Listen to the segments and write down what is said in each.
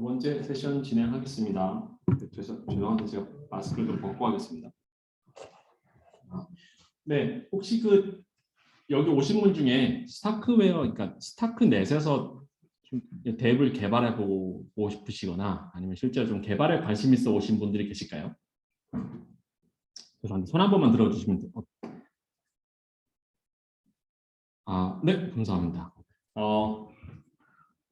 두 번째 세션 진행하겠습니다. 죄송한데 제가 마스크를 좀 벗고 하겠습니다. 네, 혹시 여기 오신 분 중에 스타크웨어, 그러니까 스타크넷에서 좀 덱을 개발해 보고 싶으시거나 아니면 실제로 좀 개발에 관심 있어 오신 분들이 계실까요? 죄송한데 손 한 번만 들어주시면 돼요. 네, 감사합니다.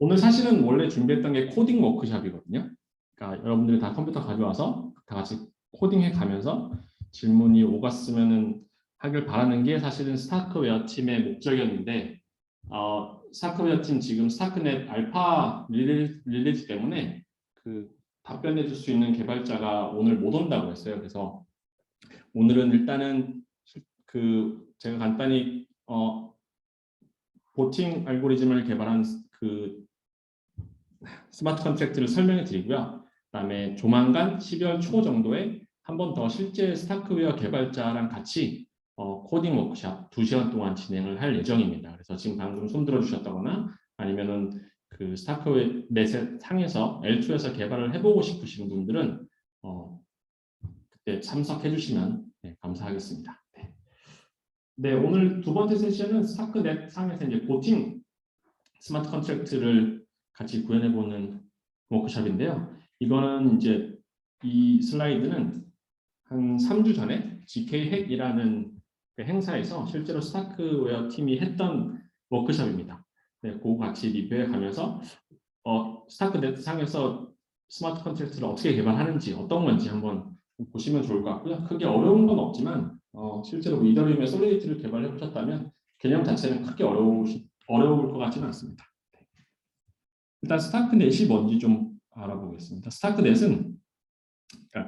오늘 사실은 원래 준비했던 게 코딩 워크숍이거든요. 그러니까 여러분들이 다 컴퓨터 가져와서 다 같이 코딩해 가면서 질문이 오갔으면 하길 바라는 게 사실은 스타크웨어 팀의 목적이었는데 스타크웨어 팀 지금 스타크넷 알파 릴리즈 때문에 답변해 줄 수 있는 개발자가 오늘 못 온다고 했어요. 그래서 오늘은 일단은 제가 간단히 보팅 알고리즘을 개발한 스마트 컨트랙트를 설명해 드리고요. 그다음에 조만간 12월 초 정도에 한 번 더 실제 스타크웨어 개발자랑 같이 코딩 워크숍 2시간 동안 진행을 할 예정입니다. 그래서 지금 방금 손 들어주셨다거나 아니면은 스타크웨어 넷의 상에서 L2에서 개발을 해보고 싶으신 분들은 그때 참석해 주시면 감사하겠습니다. 네, 오늘 두 번째 세션은 스타크넷 상에서 이제 보팅 스마트 컨트랙트를 같이 구현해보는 워크숍인데요. 이거는 이제 이 슬라이드는 한 3주 전에 GK 핵이라는 행사에서 실제로 스타크웨어 팀이 했던 워크숍입니다. 네, 그거 같이 리뷰해 가면서 스타크넷 상에서 스마트 컨트랙트를 어떻게 개발하는지 어떤 건지 한번 보시면 좋을 것 같고요. 크게 어려운 건 없지만 실제로 이더리움의 솔리디티를 개발해 보셨다면 개념 자체는 크게 어려울 것 같지는 않습니다. 일단 스타크넷이 뭔지 좀 알아보겠습니다. 스타크넷은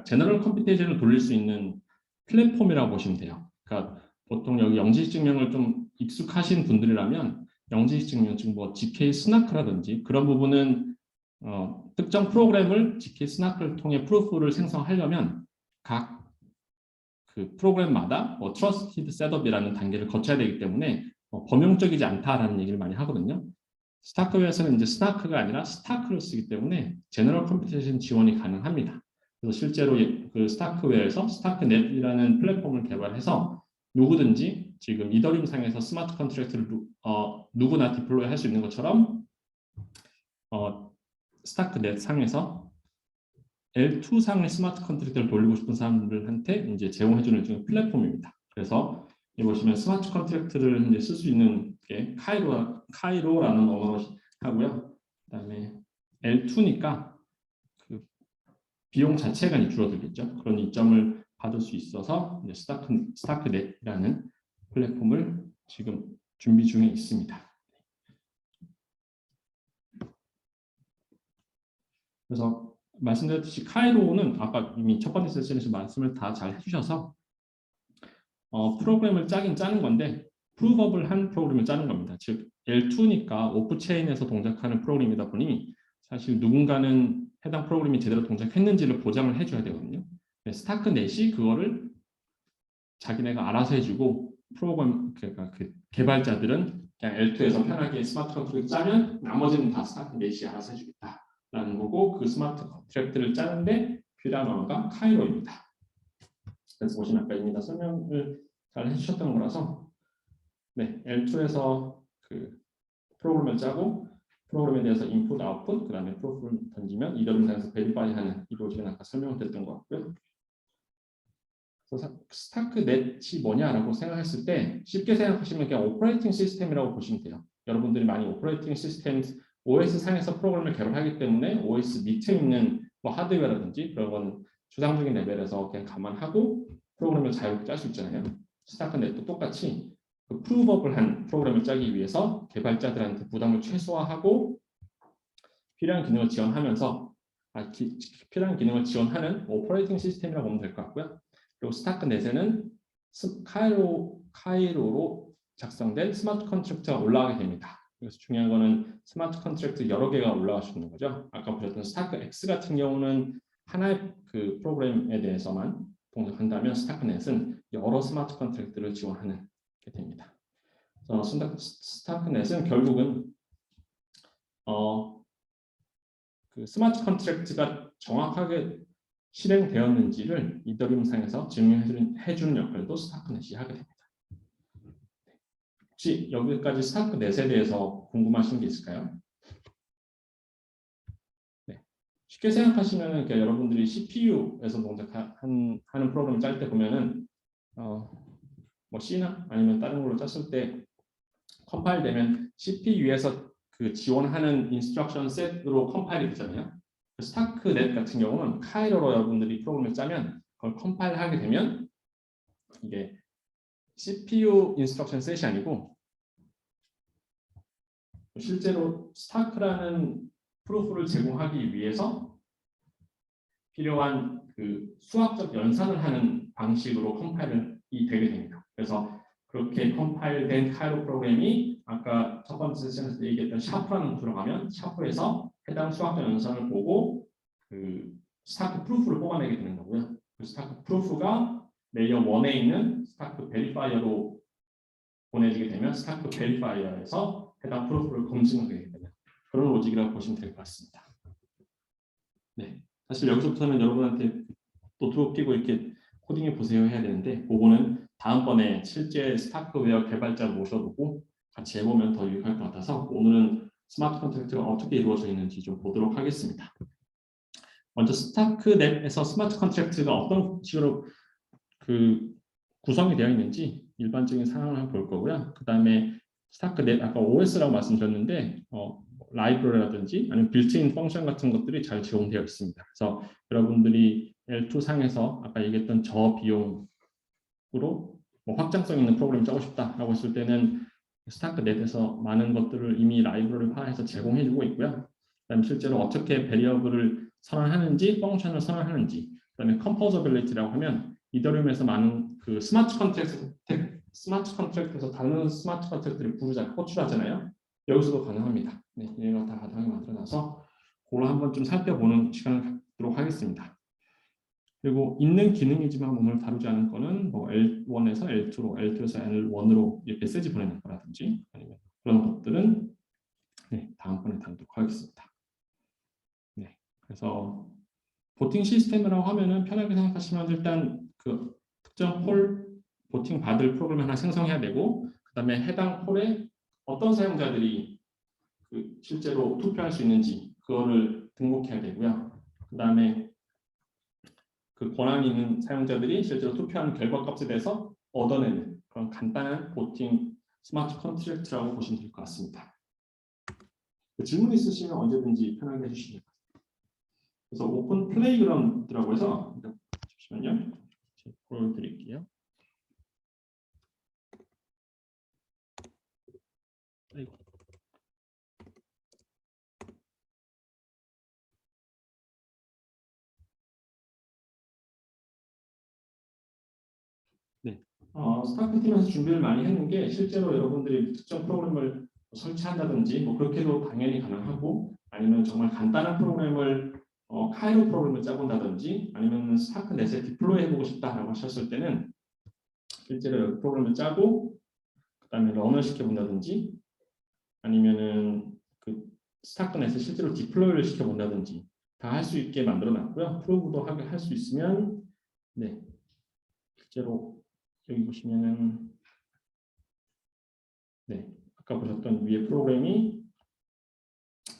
제너럴 컴퓨테이션을 돌릴 수 있는 플랫폼이라고 보시면 돼요. 그러니까 보통 여기 영지식 증명을 좀 익숙하신 분들이라면 영지식 증명, 즉 뭐 GK 스나크라든지 그런 부분은 특정 프로그램을 GK 스나크를 통해 프루프를 생성하려면 각 프로그램마다 트러스티드 셋업이라는 단계를 거쳐야 되기 때문에 범용적이지 않다라는 얘기를 많이 하거든요. 스타크웨어에서는 이제 스나크가 아니라 스타크를 쓰기 때문에 제너럴 컴퓨테이션 지원이 가능합니다. 그래서 실제로 스타크웨어에서 스타크넷이라는 플랫폼을 개발해서 누구든지 지금 이더리움 상에서 스마트 컨트랙트를 누구나 디플로이 할 수 있는 것처럼 스타크넷 상에서 L2 상의 스마트 컨트랙트를 돌리고 싶은 사람들한테 이제 제공해주는 중에 플랫폼입니다. 그래서 여기 보시면 스마트 컨트랙트를 이제 쓸 수 있는 게 카이로라는 언어로 하고요. 그다음에 L2니까 비용 자체가 줄어들겠죠. 그런 이점을 받을 수 있어서 이제 스타크넷이라는 플랫폼을 지금 준비 중에 있습니다. 그래서 말씀드렸듯이 카이로는 아까 이미 첫 번째 세션에서 말씀을 다 잘 해주셔서 프로그램을 짜긴 짜는 건데 프루버블 한 프로그램을 짜는 겁니다. 즉 L2니까 오프체인에서 동작하는 프로그램이다 보니 사실 누군가는 해당 프로그램이 제대로 동작했는지를 보장을 해줘야 되거든요. 스타크넷이 그거를 자기네가 알아서 해주고 프로그램 그러니까 개발자들은 그냥 L2에서 편하게 스마트 컨트랙트 짜면 나머지는 다 스타크넷이 알아서 해주겠다라는 거고 그 스마트 컨트랙트를 짜는데 필요한 언어가 카이로입니다. 그래서 보시면 아까 이미 다 설명을 잘 해주셨던 거라서 네, L2에서 프로그램을 짜고 프로그램에 대해서 인풋, 아웃풋, 그 다음에 프로그램을 던지면 이더리움상에서 베리파이하는 이 로직은 아까 설명드렸던 것 같고요. 그래서 스타크넷이 뭐냐라고 생각했을 때 쉽게 생각하시면 그냥 오퍼레이팅 시스템이라고 보시면 돼요. 여러분들이 많이 오퍼레이팅 시스템 OS 상에서 프로그램을 개발하기 때문에 OS 밑에 있는 뭐 하드웨어라든지 그런 건 추상적인 레벨에서 그냥 감안하고 프로그램을 자유롭게 짤 수 있잖아요. 스타크넷도 똑같이 프루버블한 프로그램을 짜기 위해서 개발자들한테 부담을 최소화하고 필요한 기능을 지원하면서 필요한 기능을 지원하는 오퍼레이팅 시스템이라고 보면 될 것 같고요. 그리고 스타크넷에는 카이로로 작성된 스마트 컨트랙트가 올라가게 됩니다. 그래서 중요한 거는 스마트 컨트랙트 여러 개가 올라갈 수 있는 거죠. 아까 보셨던 스타크 X 같은 경우는 하나의 프로그램에 대해서만 동작한다면 스타크넷은 여러 스마트 컨트랙트를 지원하는 게 됩니다. 그래서 스타크넷은 결국은 그 스마트 컨트랙트가 정확하게 실행되었는지를 이더리움 상에서 증명해주는 역할도 스타크넷이 하게 됩니다. 혹시 여기까지 스타크넷에 대해서 궁금하신 게 있을까요? 네. 쉽게 생각하시면 여러분들이 CPU에서 하는 프로그램을 짤 때 보면은 뭐 C나 아니면 다른 걸로 짰을 때 컴파일 되면 CPU에서 그 지원하는 인스트럭션 셋으로 컴파일이 되잖아요. 스타크넷 같은 경우는 카이로로 여러분들이 프로그램을 짜면 그걸 컴파일하게 되면 이게 CPU 인스트럭션 셋이 아니고 실제로 스타크라는 프루프를 제공하기 위해서 필요한 그 수학적 연산을 하는 방식으로 컴파일이 되게 됩니다. 그래서 그렇게 컴파일된 카이로 프로그램이 아까 첫 번째 세션에서 얘기했던 샤프라는 들어가면 샤프에서 해당 수학적 연산을 보고 그 스타크 프루프를 뽑아내게 되는 거고요. 그 스타크 프루프가 레이어 1에 있는 스타크 베리파이어로 보내지게 되면 스타크 베리파이어에서 해당 프루프를 검증하게 되는 그런 로직이라고 보시면 될 것 같습니다. 네, 사실 여기서부터는 여러분한테 노트북 끼고 이렇게 코딩해 보세요 해야 되는데 그거는 다음번에 실제 스타크웨어 개발자를 모셔두고 같이 해보면 더 유익할 것 같아서 오늘은 스마트 컨트랙트가 어떻게 이루어져 있는지 좀 보도록 하겠습니다. 먼저 스타크넷에서 스마트 컨트랙트가 어떤 식으로 그 구성이 되어 있는지 일반적인 상황을 한번 볼 거고요. 그 다음에 스타크넷 아까 OS라고 말씀드렸는데 라이브러리라든지 아니면 빌트인 펑션 같은 것들이 잘 제공되어 있습니다. 그래서 여러분들이 L2 상에서 아까 얘기했던 저비용으로 뭐 확장성 있는 프로그램 짜고 싶다라고 했을 때는 스타크넷에서 많은 것들을 이미 라이브러리화해서 제공해주고 있고요. 그다음에 실제로 어떻게 베리어블을 선언하는지, 펑션을 선언하는지, 그다음에 컴포저빌리티라고 하면 이더리움에서 많은 그 스마트 컨트랙트에서 다른 스마트 컨트랙트를 호출하잖아요. 여기서도 가능합니다. 네, 얘가 다 가능하게 만들어놔서 그걸 한번 좀 살펴보는 시간을 갖도록 하겠습니다. 그리고 있는 기능이지만 오늘 다루지 않은 거는 뭐 L1에서 L2로, L2에서 L1으로 메시지 보내는 거라든지 아니면 그런 것들은 네, 다음번에 다루도록 하겠습니다. 네, 그래서 보팅 시스템이라고 하면은 편하게 생각하시면 일단 그 특정 폴 보팅 받을 프로그램을 하나 생성해야 되고 그 다음에 해당 폴에 어떤 사용자들이 그 실제로 투표할 수 있는지 그거를 등록해야 되고요. 그 다음에 그 권한이 있는 사용자들이 실제로 투표하는 결과값에 대해서 얻어내는 그런 간단한 보팅 스마트 컨트랙트라고 보시면 될 것 같습니다. 질문 있으시면 언제든지 편하게 해주시면 됩니다. 그래서 오픈 플레이그라운드라고 해서 잠시만요. 제가 보여드릴게요. 아이고. 네. 스타크 팀에서 준비를 많이 했는 게 실제로 여러분들이 특정 프로그램을 설치한다든지 뭐 그렇게도 당연히 가능하고 아니면 정말 간단한 프로그램을 카이로 프로그램을 짜본다든지 아니면 스타크넷에 디플로이 해보고 싶다라고 하셨을 때는 실제로 여기 프로그램을 짜고 그다음에 런을 시켜본다든지 아니면은 그 스타크넷에 실제로 디플로이를 시켜본다든지 다 할 수 있게 만들어놨고요. 프로브도 하게 할 수 있으면 네 실제로 여기 보시면은 네 아까 보셨던 위에 프로그램이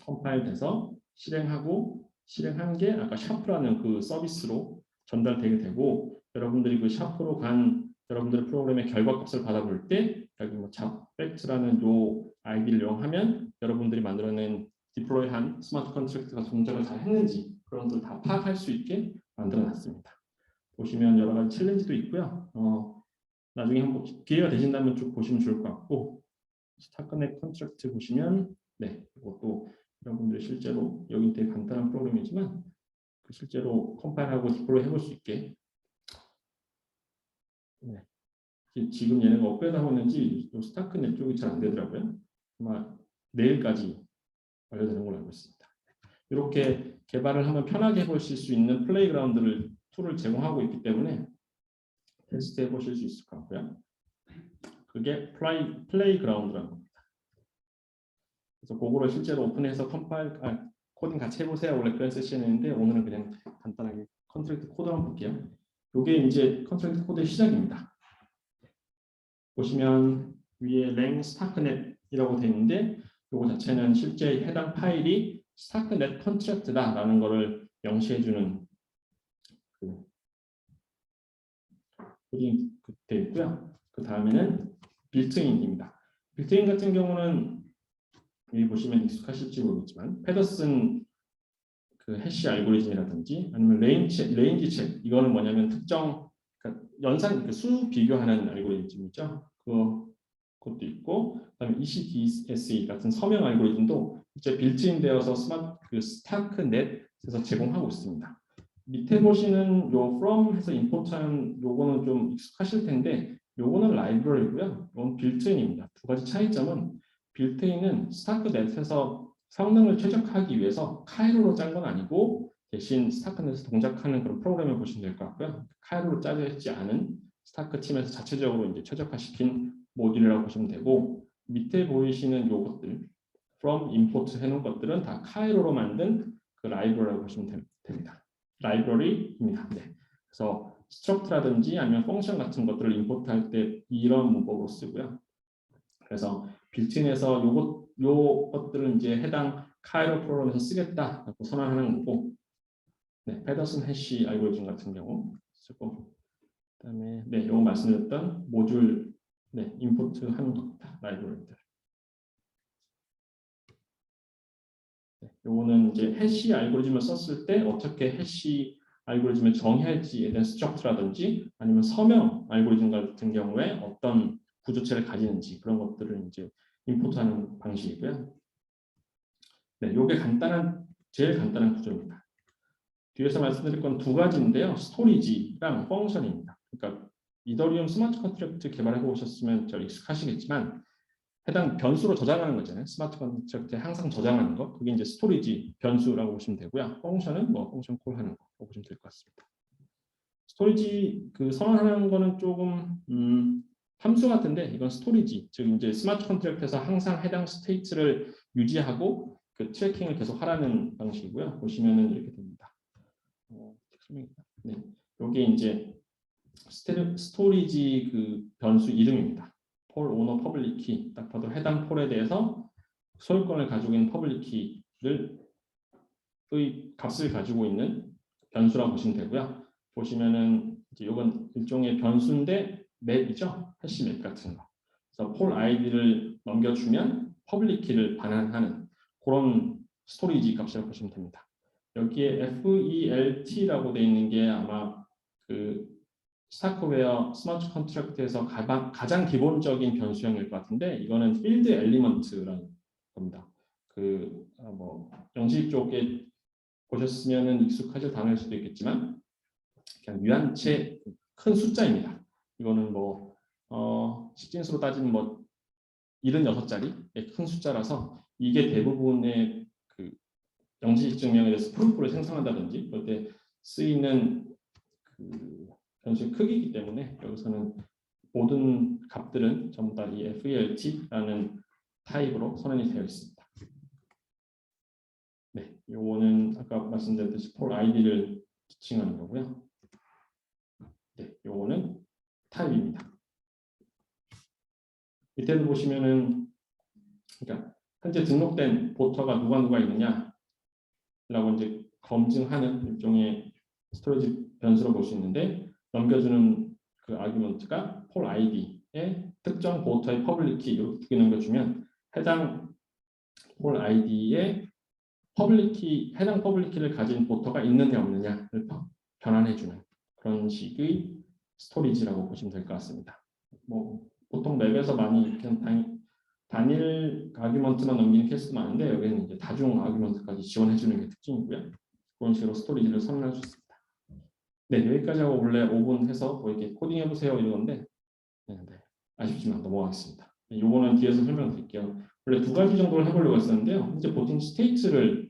컴파일돼서 실행한 게 아까 샤프라는 그 서비스로 전달되게 되고 여러분들이 그 샤프로 간 여러분들의 프로그램의 결과값을 받아볼 때 여기 뭐 잡팩트라는 요 아이디를 이용하면 여러분들이 만들어낸 디플로이한 스마트 컨트랙트가 동작을 잘 했는지 그런 것들 다 파악할 수 있게 만들어놨습니다. 보시면 여러 가지 챌린지도 있고요. 나중에 한번 기회가 되신다면 쭉 보시면 좋을 것 같고 스타크넷 컨트랙트 보시면 네 이것도 여러분들이 실제로 여기 되게 간단한 프로그램이지만 실제로 컴파일하고 디플로이 해볼 수 있게 네. 지금 얘네가 업그레이드하고 있는지 스타크넷 쪽이 잘 안 되더라고요. 아마 내일까지 완료되는 걸로 알고 있습니다. 이렇게 개발을 하면 편하게 해보실 수 있는 플레이그라운드를 툴을 제공하고 있기 때문에 테스트 해보실 수 있을 것 같고요. 그게 플레이그라운드라는 겁니다. 그래서 그거를 실제로 오픈해서 코딩 같이 해보세요. 원래 그런 세션인데 오늘은 그냥 간단하게 컨트랙트 코드 한번 볼게요. 이게 이제 컨트랙트 코드의 시작입니다. 보시면 위에 lang starknet이라고 되어 있는데 이거 자체는 실제 해당 파일이 starknet contract다라는 것을 명시해주는 그 코딩이 되어 있고요. 그 다음에는 빌트인입니다. 빌트인 같은 경우는 여기 보시면 익숙하실지 모르겠지만 페더슨 그 해시 알고리즘이라든지 아니면 레인지 책 이거는 뭐냐면 특정 그러니까 연산 수 비교하는 알고리즘이죠. 그것도 있고 그다음에 ECDSE 같은 서명 알고리즘도 이제 빌트인되어서 스타크넷에서 제공하고 있습니다. 밑에 보시는 요 from해서 import한 요거는 좀 익숙하실 텐데 요거는 라이브러리고요. 이건 빌트인입니다. 두 가지 차이점은 빌트인은 스타크넷에서 성능을 최적화하기 위해서 카이로로 짠 건 아니고 대신 스타크넷에서 동작하는 그런 프로그램을 보시면 될 것 같고요. 카이로로 짜져 있지 않은 스타크 팀에서 자체적으로 이제 최적화시킨 모듈이라고 보시면 되고 밑에 보이시는 요것들 from import 해놓은 것들은 다 카이로로 만든 그 라이브러리라고 보시면 됩니다. 라이브러리입니다. 네. 그래서 스트럭트라든지 아니면 펑션 같은 것들을 임포트할 때 이런 문법으로 쓰고요. 그래서 빌트인에서 요것들은 이제 해당 카이로 프로그램에서 쓰겠다라고 선언하는 거고, 네, 페더슨 해시 알고리즘 같은 경우 쓰고, 그다음에 네, 요거 말씀드렸던 모듈 네, 임포트 하는 겁니다. 라이브러리들. 네, 요거는 이제 해시 알고리즘을 썼을 때 어떻게 해시 알고리즘을 정의할지에 대한 스트럭트라든지 아니면 서명 알고리즘 같은 경우에 어떤 구조체를 가지는지 그런 것들을 이제 임포트하는 방식이고요. 네, 요게 제일 간단한 구조입니다. 뒤에서 말씀드릴 건 두 가지인데요. 스토리지랑 펑션입니다. 그러니까 이더리움 스마트 컨트랙트 개발해 보셨으면 저 익숙하시겠지만 해당 변수로 저장하는 거잖아요. 스마트 컨트랙트에 항상 저장하는 거. 그게 이제 스토리지 변수라고 보시면 되고요. 펑션은 뭐 펑션 콜하는 거 보시면 될 것 같습니다. 스토리지 그 선언하는 거는 조금 함수 같은데 이건 스토리지 즉 이제 스마트 컨트랙트에서 항상 해당 스테이트를 유지하고 그 트래킹을 계속 하라는 방식이고요. 보시면은 이렇게 됩니다. 네, 이게 이제 스토리지 그 변수 이름입니다. 폴 오너 퍼블릭 키. 딱 봐도 해당 폴에 대해서 소유권을 가지고 있는 퍼블릭 키를 의 값을 가지고 있는 변수라고 보시면 되고요. 보시면은 이제 이건 일종의 변수인데 맵이죠. 해시 맵 같은 거. 그래서 폴 아이디를 넘겨주면 퍼블릭 키를 반환하는 그런 스토리지 값이라고 보시면 됩니다. 여기에 FELT라고 되어 있는 게 아마 그 스타크웨어 스마트 컨트랙트에서 가장 기본적인 변수형일 것 같은데 이거는 필드 엘리먼트라는 겁니다. 뭐 영식 쪽에 보셨으면 익숙하실 단어일 수도 있겠지만 그냥 유한체 큰 숫자입니다. 이거는 뭐 식진수로 따지면 뭐 76자리의 큰 숫자라서 이게 대부분의 그 영시식 증명에 대해서 프루프를 생성한다든지 그럴 때 쓰이는 그 변수의 크기이기 때문에 여기서는 모든 값들은 전부 다 이 FELT라는 타입으로 선언이 되어 있습니다. 네, 요거는 아까 말씀드렸듯이 폴 아이디를 지칭하는 거고요. 네, 요거는 타입입니다. 밑에도 보시면은 그러니까 현재 등록된 보터가 누가 있느냐라고 이제 검증하는 일종의 스토리지 변수로 볼 수 있는데 넘겨주는 그 아규먼트가 폴 아이디의 특정 보터의 퍼블릭 키 이렇게 두 개 넘겨주면 해당 폴 아이디의 해당 퍼블릭 키를 가진 보터가 있느냐 없느냐를 변환해주는 그런 식의 스토리지라고 보시면 될 것 같습니다. 뭐 보통 맵에서 많이 그냥 단일 아규먼트만 넘기는 케이스도 많은데 여기는 이제 다중 아규먼트까지 지원해주는 게 특징이고요. 그런 식으로 스토리지를 선언할 수 있습니다. 네, 여기까지 하고 원래 5분 해서 뭐 이렇게 코딩해보세요 이러는데 네, 아쉽지만 넘어가겠습니다. 요거는 뒤에서 설명드릴게요. 원래 두 가지 정도를 해보려고 했었는데요. 이제 보통 스테이트를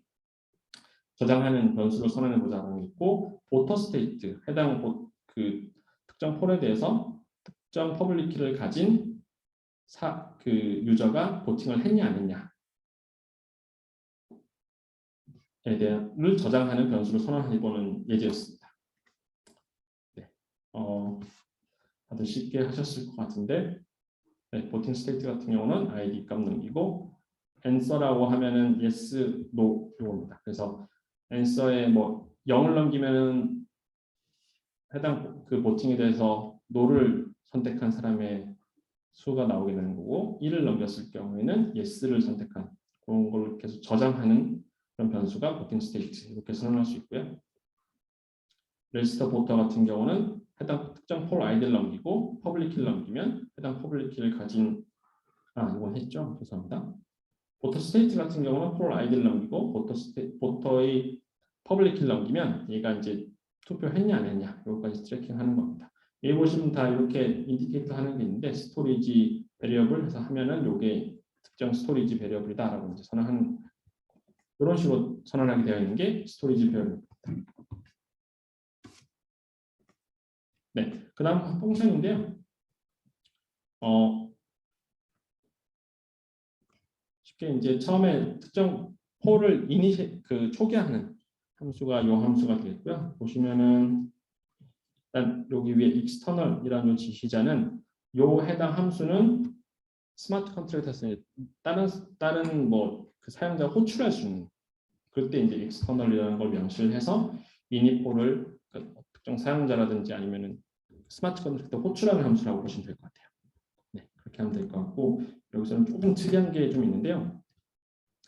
저장하는 변수를 선언해보자는 게 있고 보터 스테이트, 해당 그 특정 폴에 대해서 특정 퍼블릭 키를 가진 그 유저가 보팅을 했냐 안 했냐 대한을 저장하는 변수를 선언해보는 예제였습니다. 네. 다들 쉽게 하셨을 것 같은데, 네, voting state 같은 경우는 id 값 넘기고 answer라고 하면은 yes, no 이겁니다. 그래서 answer에 뭐 0을 넘기면은 해당 그 voting에 대해서 no를 선택한 사람의 수가 나오게 되는 거고 1을 넘겼을 경우에는 yes를 선택한 그런 걸 계속 저장하는 그런 변수가 voting state 이렇게 선언할 수 있고요. register voter 같은 경우는 해당 특정 폴 아이디를 넘기고 퍼블릭 키를 넘기면 해당 퍼블릭 키를 가진 이건 했죠. 죄송합니다. 보터 스테이트 같은 경우는 폴 아이디를 넘기고 보터의 퍼블릭 키를 넘기면 얘가 이제 투표했냐 안 했냐 여기까지 트래킹하는 겁니다. 여기 보시면 다 이렇게 인디케이터 하는 게 있는데 스토리지 베리어블 해서 하면은 요게 특정 스토리지 베리어블이다라고 이제 선언하는 이런 식으로 선언하게 되어 있는 게 스토리지 베리어블입니다. 네, 그다음 펑션인데요. 쉽게 이제 처음에 특정 폴을 초기화하는 함수가 이 함수가 되겠고요. 보시면은 일단 여기 위에 external이라는 지시자는 이 해당 함수는 스마트 컨트랙터에서 다른 뭐 그 사용자 호출할 수 있는 그때 이제 external이라는 걸 명시를 해서 init폴을 특정 사용자라든지 아니면은 스마트 컨트랙터 호출하는 함수라고 보시면 될 것 같아요. 네, 그렇게 하면 될 것 같고 여기서는 조금 특이한 게 좀 있는데요.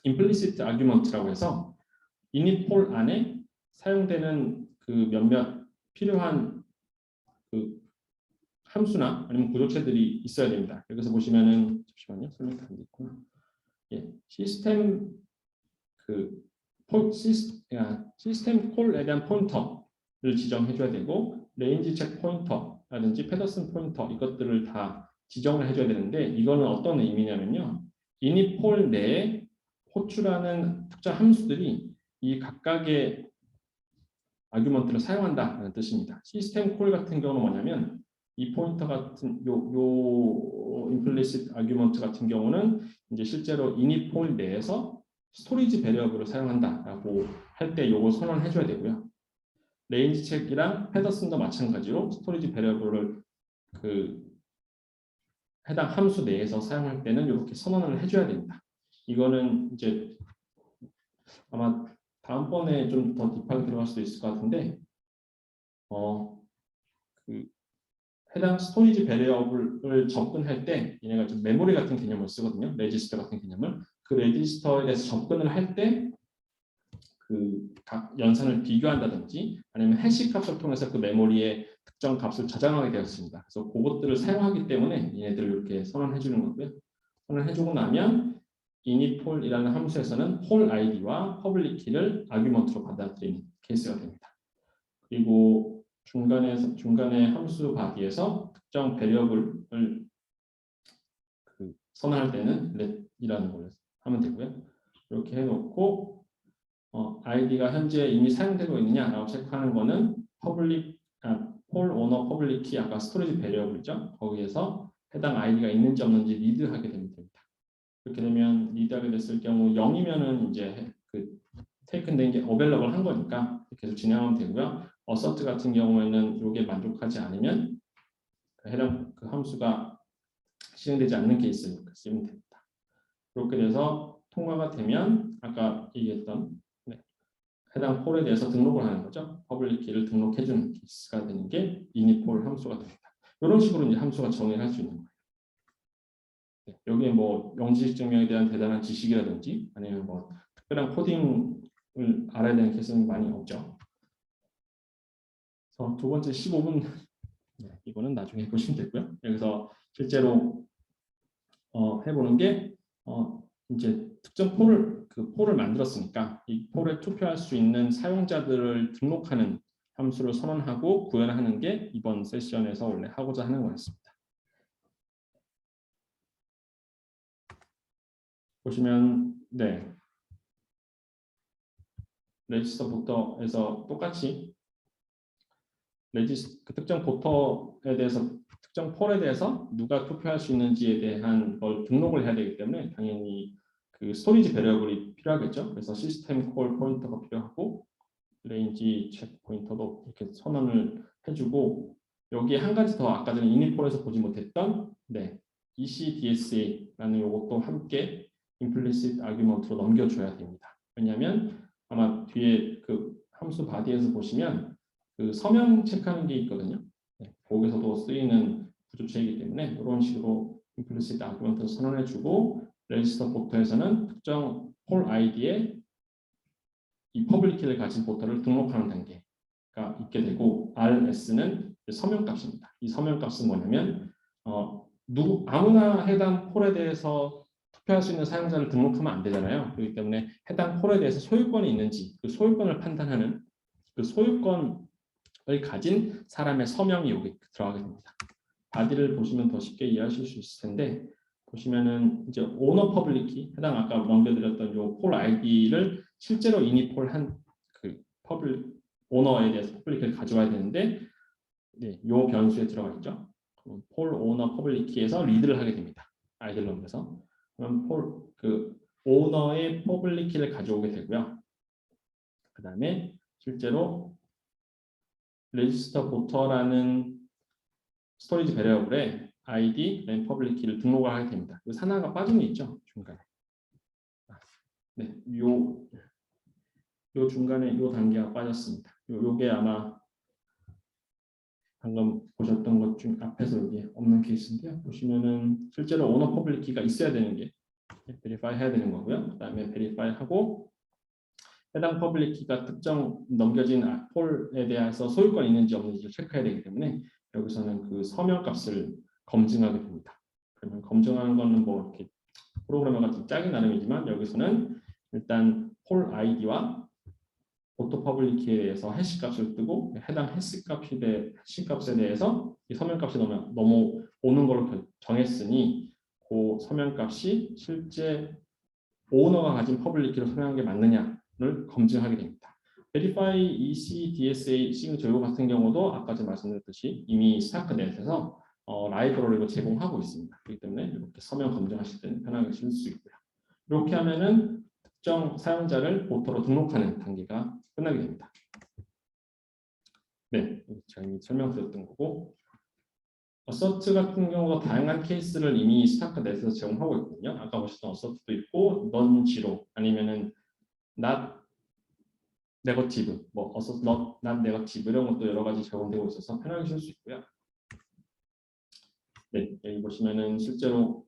implicit argument라고 해서 init폴 안에 사용되는 그 몇몇 필요한 그 함수나 아니면 구조체들이 있어야 됩니다. 여기서 보시면은 잠시만요. 설명 다 됐구나. 예, 시스템 콜에 대한 포인터를 지정해줘야 되고 레인지 체크 포인터라든지 패더슨 포인터 이것들을 다 지정을 해줘야 되는데 이거는 어떤 의미냐면요. init폴 내에 호출하는 특정 함수들이 이 각각의 아규먼트를 사용한다는 뜻입니다. 시스템 콜 같은 경우는 뭐냐면 이 포인터 같은 요 implicit 아규먼트 같은 경우는 이제 실제로 init 폴 내에서 스토리지 베리어블을 사용한다라고 할 때 요걸 선언해 줘야 되고요. 레인지 체크랑 패더슨도 마찬가지로 스토리지 베리어블을 그 해당 함수 내에서 사용할 때는 이렇게 선언을 해줘야 됩니다. 이거는 이제 아마 다음번에 좀 더 딥하게 들어갈 수도 있을 것 같은데 그 해당 스토리지 베리어블을 접근할 때 얘네가 좀 메모리 같은 개념을 쓰거든요. 레지스터 같은 개념을 그 레지스터에 대해서 접근을 할 때 그 각 연산을 비교한다든지 아니면 해시 값을 통해서 그 메모리에 특정 값을 저장하게 되었습니다. 그래서 그것들을 사용하기 때문에 얘네들을 이렇게 선언해 주는 거고요. 선언해 주고 나면 initPol이라는 함수에서는 폴 아이디와 퍼블릭 키를 아규먼트로 받아들이는 케이스가 됩니다. 그리고 중간에 함수 바디에서 특정 베리어블을 선언할 때는 let이라는 걸 하면 되고요. 이렇게 해놓고 아이디가 현재 이미 사용되고 있느냐라고 체크하는 거는 폴 오너 퍼블릭 키 아까 스토리지 베리어블이죠. 거기에서 해당 아이디가 있는지 없는지 리드하게 되면 됩니다. 그렇게 되면 리드하게 됐을 경우 0이면은 이제 그 테이크된 게 어벨러블 한 거니까 계속 진행하면 되고요. 어서트 같은 경우에는 이게 만족하지 않으면 해당 그 함수가 실행되지 않는 케이스를 쓰면 됩니다. 그렇게 돼서 통과가 되면 아까 얘기했던 해당 폴에 대해서 등록을 하는 거죠. 퍼블릭 키를 등록해주는 케이스가 되는 게 initPol 함수가 됩니다. 이런 식으로 이제 함수가 정의를 할 수 있는 거예요. 네, 여기에 뭐 영지식 증명에 대한 대단한 지식이라든지 아니면 뭐 특별한 코딩을 알아야 되는 케이스는 많이 없죠. 그래서 두 번째 15분 이거는 나중에 보시면 되고요. 여기서 실제로 해보는 게 이제 특정 폴을 만들었으니까 이 폴에 투표할 수 있는 사용자들을 등록하는 함수를 선언하고 구현하는 게 이번 세션에서 원래 하고자 하는 거였습니다. 보시면 레지스터 보터에서 똑같이 그 특정 보터에 대해서 특정 폴에 대해서 누가 투표할 수 있는지에 대한 걸 등록을 해야 되기 때문에 당연히 그 스토리지 베리어블이 필요하겠죠. 그래서 시스템 콜 포인터가 필요하고 레인지 체크 포인터도 이렇게 선언을 해주고 여기에 한 가지 더 아까 전에 이니폴에서 보지 못했던 ECDSA라는 이것도 함께 implicit argument로 넘겨줘야 됩니다. 왜냐하면 아마 뒤에 그 함수 바디에서 보시면 그 서명 체크하는 게 있거든요. 거기서도 쓰이는 구조체이기 때문에 이런 식으로 implicit argument를 선언해주고 레지스터 포터에서는 특정 폴 아이디에 이 퍼블릭 키를 가진 포터를 등록하는 단계가 있게 되고 RS는 서명값입니다. 이 서명값은 뭐냐면 아무나 해당 폴에 대해서 투표할 수 있는 사용자를 등록하면 안 되잖아요. 그렇기 때문에 해당 폴에 대해서 소유권이 있는지 그 소유권을 판단하는 그 소유권을 가진 사람의 서명이 여기 들어가게 됩니다. 바디를 보시면 더 쉽게 이해하실 수 있을 텐데 보시면은 이제 오너 퍼블릭키 해당 아까 넘겨드렸던 요 폴 아이디를 실제로 이니폴한 그 오너에 대해서 퍼블릭키를 가져와야 되는데 요 변수에 들어가 있죠. 폴 오너 퍼블릭키에서 리드를 하게 됩니다. 아이디를 넘겨서 그럼 그 오너의 퍼블릭키를 가져오게 되고요. 그 다음에 실제로 레지스터 보터라는 스토리지 베리어블에 ID, 퍼블릭 키를 등록을 하게 됩니다. 그 하나가 빠진 게 있죠 중간에. 네, 요 중간에 요 단계가 빠졌습니다. 요게 아마 방금 보셨던 것 중 앞에서 여기 없는 케이스인데요. 보시면은 실제로 오너 퍼블릭 키가 있어야 되는 게 베리파이 해야 되는 거고요. 그다음에 베리파이 하고 해당 퍼블릭 키가 특정 넘겨진 폴에 대해서 소유권 있는지 없는지 체크해야 되기 때문에 여기서는 그 서명값을 검증하게 됩니다. 그러면 검증하는 거는 뭐 이렇게 프로그래머가 좀 짜기 나름이지만 여기서는 일단 폴 아이디와 오토 퍼블릭키에 대해서 해시값을 뜨고 해당 해시값에 대해서 이 서명값이 넘어오는 걸로 정했으니 그 서명값이 실제 오너가 가진 퍼블릭키로 서명한 게 맞느냐를 검증하게 됩니다. Verify ECDSA 시그니처 이거 같은 경우도 아까 제가 말씀드렸듯이 이미 스타크넷에서 라이브러리로 제공하고 있습니다. 그렇기 때문에 이렇게 서명 검증하실 때는 편하게 쓸 수 있고요. 이렇게 하면은 특정 사용자를 보터로 등록하는 단계가 끝나게 됩니다. 네, 제가 이미 설명드렸던 거고 어서트 같은 경우도 다양한 케이스를 이미 스타크넷에서 제공하고 있거든요. 아까 보셨던 어서트도 있고 non-zero 아니면은 not negative, 뭐 어서트 not negative 이런 것도 여러 가지 제공되고 있어서 편하게 쓸 수 있고요. 네, 여기 보시면은 실제로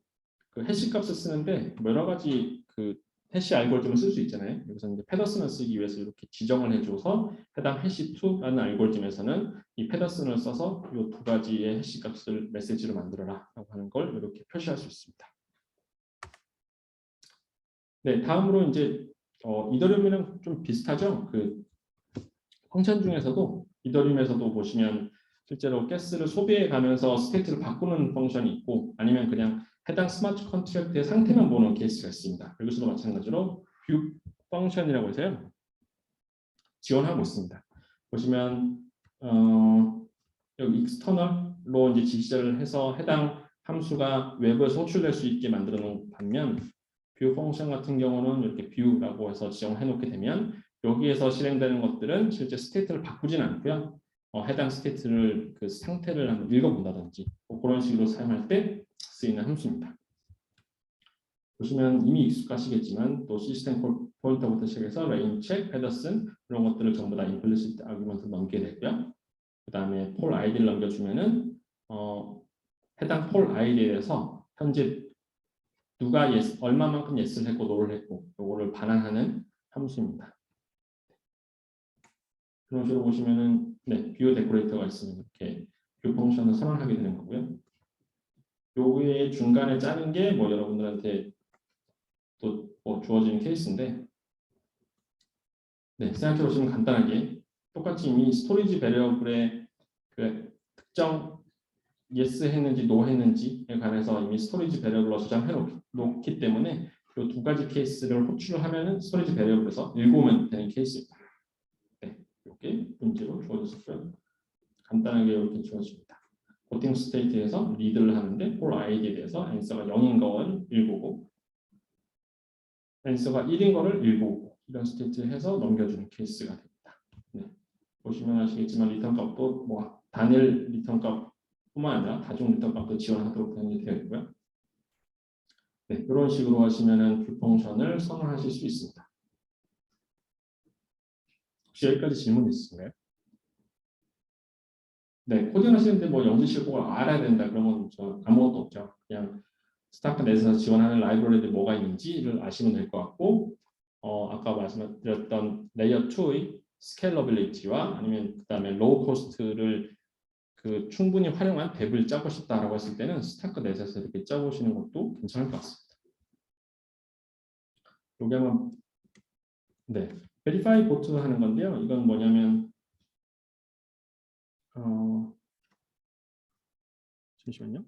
그 해시 값을 쓰는데 여러 가지 그 해시 알고리즘을 쓸 수 있잖아요. 여기서 이제 페더슨을 쓰기 위해서 이렇게 지정을 해줘서 해당 해시2라는 알고리즘에서는 이 페더슨을 써서 이 두 가지의 해시 값을 메시지로 만들어라라고 하는 걸 이렇게 표시할 수 있습니다. 네, 다음으로 이제 이더리움이랑 좀 비슷하죠. 그 펑션 중에서도 이더리움에서도 보시면 실제로 가스를 소비해 가면서 스테이트를 바꾸는 펑션이 있고 아니면 그냥 해당 스마트 컨트랙트의 상태만 보는 케이스가 있습니다. 여기서도 마찬가지로 뷰 펑션이라고 해서요. 지원하고 있습니다. 보시면 여기 익스터널로 이제 지시를 해서 해당 함수가 외부에서 호출될 수 있게 만들어 놓은 반면 뷰 펑션 같은 경우는 이렇게 뷰라고 해서 지정해 놓게 되면 여기에서 실행되는 것들은 실제 스테이트를 바꾸진 않고요. 해당 스테이트를 그 상태를 한번 읽어본다든지 뭐 그런 식으로 사용할 때 쓰이는 함수입니다. 보시면 이미 익숙하시겠지만 또 시스템 포인터부터 시작해서 레인 체크, 페더슨 이런 것들을 전부 다 implicit argument로 넘게 되고요. 그 다음에 폴 아이디를 넘겨주면은 해당 폴 아이디에 대해서 현재 누가 얼마만큼 yes를 했고 no를 했고 요거를 반환하는 함수입니다. 그런 식으로 보시면은 뷰 데코레이터가 있으면 이렇게 뷰 펑션을 선언하게 되는 거고요. 요게 중간에 짜는 게 뭐 여러분들한테 또 주어지는 케이스인데 생각해 보시면 간단하게 똑같이 이미 스토리지 베리어블의 그 특정 yes 했는지 no 했는지에 관해서 이미 스토리지 베리어블로 저장해 놓기 때문에 이 두 가지 케이스를 호출하면은 스토리지 베리어블에서 읽으면 되는 케이스입니다. 이렇게 문제로 주어졌고요. 간단하게 이렇게 주어집니다. 보팅 스테이트에서 리드를 하는데 폴 아이디에 대해서 앤서가 0인 걸 읽고 앤서가 1인 거를 읽고 이런 스테이트 해서 넘겨주는 케이스가 됩니다. 네. 보시면 아시겠지만 리턴 값도 뭐 단일 리턴 값뿐만 아니라 다중 리턴 값도 지원하도록 되어 있고요. 네, 이런 식으로 하시면은 뷰 펑션을 선언하실 수 있습니다. 혹시 여기까지 질문 있으신가요? 네, 코딩 하시는데 뭐 영지식을 알아야 된다 그러면 저 아무것도 없죠. 그냥 스타크넷에서 지원하는 라이브러리들이 뭐가 있는지를 아시면 될 것 같고, 아까 말씀드렸던 레이어 2의 스케일러빌리티와 아니면 그다음에 로우 코스트를 그 충분히 활용한 앱을 짜고 싶다라고 했을 때는 스타크넷에서 이렇게 짜보시는 것도 괜찮을 것 같습니다. 여기 한번 네, 베리파이 보트 하는 건데요. 이건 뭐냐면 잠시만요.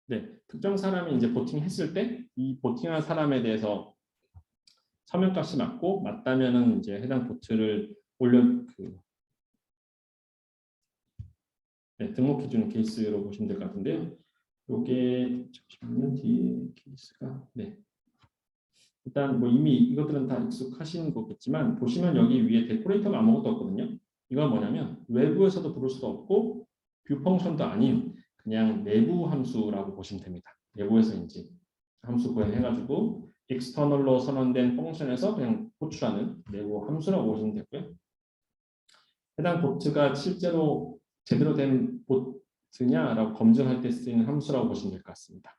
네, 특정 사람이 이제 보팅 했을 때 이 보팅한 사람에 대해서 서명값이 맞다면은 이제 해당 보트를 등록해주는 케이스로 보시면 될 것 같은데요. 요게 잠시만요. 뒤에 케이스가 일단 뭐 이미 이것들은 다 익숙하신 거겠지만 보시면 여기 위에 데코레이터가 아무것도 없거든요. 이건 뭐냐면 외부에서도 부를 수도 없고 뷰 펑션도 아닌 그냥 내부 함수라고 보시면 됩니다. 내부에서 이제 함수 구현해가지고 external로 선언된 펑션에서 그냥 호출하는 내부 함수라고 보시면 되고요. 해당 보트가 실제로 제대로 된 보트냐라고 검증할 때 쓰이는 함수라고 보시면 될 것 같습니다.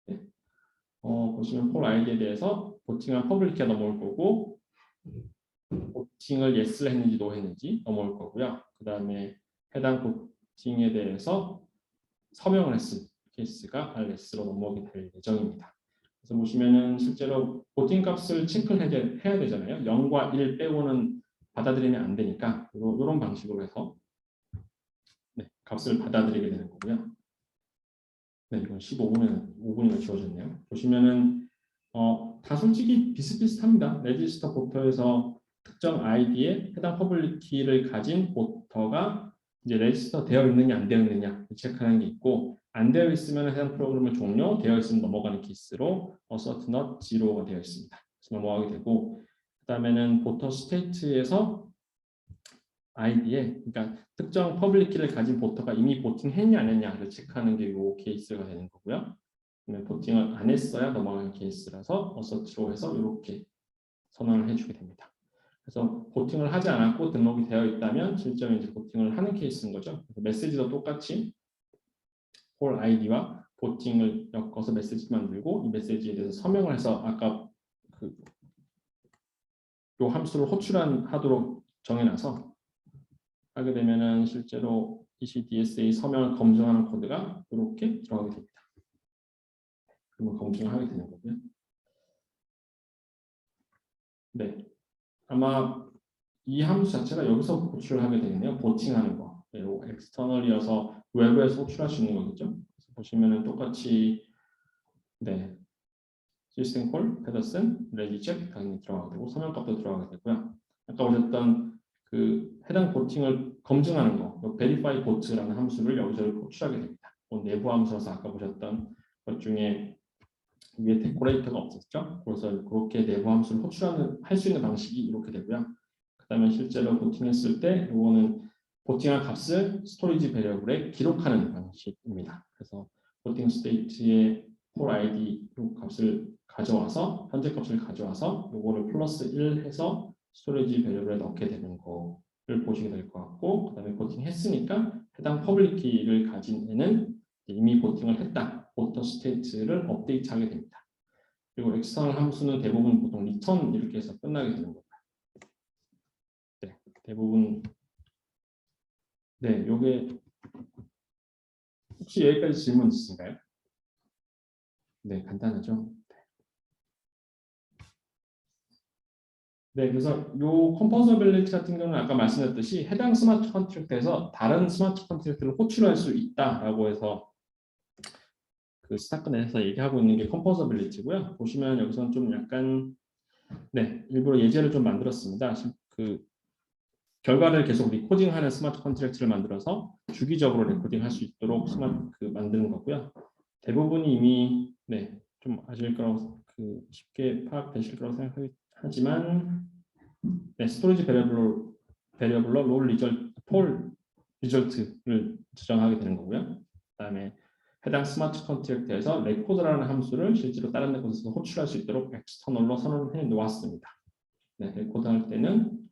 네. 보시면 폴 아이디에 대해서 보팅한 퍼블릭에 넘어올 거고 보팅을 yes를 했는지 no 했는지 넘어올 거고요. 그 다음에 해당 보팅에 대해서 서명을 했을 케이스가 RS로 넘어오게 될 예정입니다. 그래서 보시면은 실제로 보팅 값을 체크를 해야 되잖아요. 0과 1 빼고는 받아들이면 안 되니까 이런 방식으로 해서 값을 받아들이게 되는 거고요. 네, 이건 5분이나 지워졌네요. 보시면은 다 솔직히 비슷비슷합니다. 레지스터 보터에서 특정 아이디에 해당 퍼블릭 키를 가진 보터가 이제 레지스터 되어 있느냐 안 되어 있느냐 체크하는 게 있고 안 되어 있으면 해당 프로그램을 종료, 되어 있으면 넘어가는 케이스로 assert not zero가 되어 있습니다. 그래서 넘어가게 되고 그다음에는 보터 스테이트에서 아이디에 그러니까 특정 퍼블릭 키를 가진 보터가 이미 보팅했냐 안 했냐를 체크하는 게 이 케이스가 되는 거고요. 보팅을 안 했어야 넘어가는 케이스라서 어서트로 해서 이렇게 선언을 해주게 됩니다. 그래서 보팅을 하지 않았고 등록이 되어 있다면 실제로 이제 보팅을 하는 케이스인 거죠. 그래서 메시지도 똑같이 홀 아이디와 보팅을 엮어서 메시지 만들고 이 메시지에 대해서 서명을 해서 아까 요 함수를 호출하도록 정해놔서 하게 되면은 실제로 ECDSA 서명을 검증하는 코드가 이렇게 들어가게 됩니다. 그러면 검증을 하게 되는 거고요. 네, 아마 이 함수 자체가 여기서 호출을 하게 되겠네요. 보팅하는 거. 엑스터널이어서 외부에서 호출할 수 있는 거겠죠. 그래서 보시면은 똑같이 시스템 콜, 페더슨, 레지젝 당연히 들어가게 되고 서명값도 들어가게 되고요. 아까 보셨던 그 해당 보팅을 검증하는 거, verify bot라는 함수를 여기서 호출하게 됩니다. 내부 함수라서 아까 보셨던 것 중에 위에 데코레이터가 없었죠. 그래서 그렇게 내부 함수를 할 수 있는 방식이 이렇게 되고요. 그다음에 실제로 보팅했을 때 이거는 보팅한 값을 스토리지 베리어블에 기록하는 방식입니다. 그래서 보팅 스테이트의 폴 아이디 값을 가져와서 현재 값을 가져와서 이거를 플러스 1 해서 스토리지 베리어블에 넣게 되는 거를 보시게 될 것 같고 그다음에 보팅했으니까 해당 퍼블릭 키를 가진 애는 이미 보팅을 했다. 보터 스테이트를 업데이트하게 됩니다. 그리고 엑스터널 함수는 대부분 보통 리턴 이렇게 해서 끝나게 되는 겁니다. 네, 대부분 요게 혹시 여기까지 질문 있으신가요? 네, 간단하죠. 네, 그래서 요 컴포서빌리티 같은 경우는 아까 말씀드렸듯이 해당 스마트 컨트랙트에서 다른 스마트 컨트랙트를 호출할 수 있다라고 해서 그 스타크넷에서 얘기하고 있는 게 컴포서빌리티고요. 보시면 여기서는 좀 약간 일부러 예제를 좀 만들었습니다. 그 결과를 계속 리코딩하는 스마트 컨트랙트를 만들어서 주기적으로 레코딩할 수 있도록 만드는 거고요. 대부분이 이미 좀 아실 거라고 쉽게 파악되실 거라고 생각하지만 스토리지 베리어블로 폴 리절트를 저장하게 되는 거고요. 그다음에 해당 스마트 컨트랙트에서 레코드라는 함수를 실제로 다른 레코드에서 호출할 수 있도록 엑스터널로 선언해 놓았습니다. 레코드 할 때는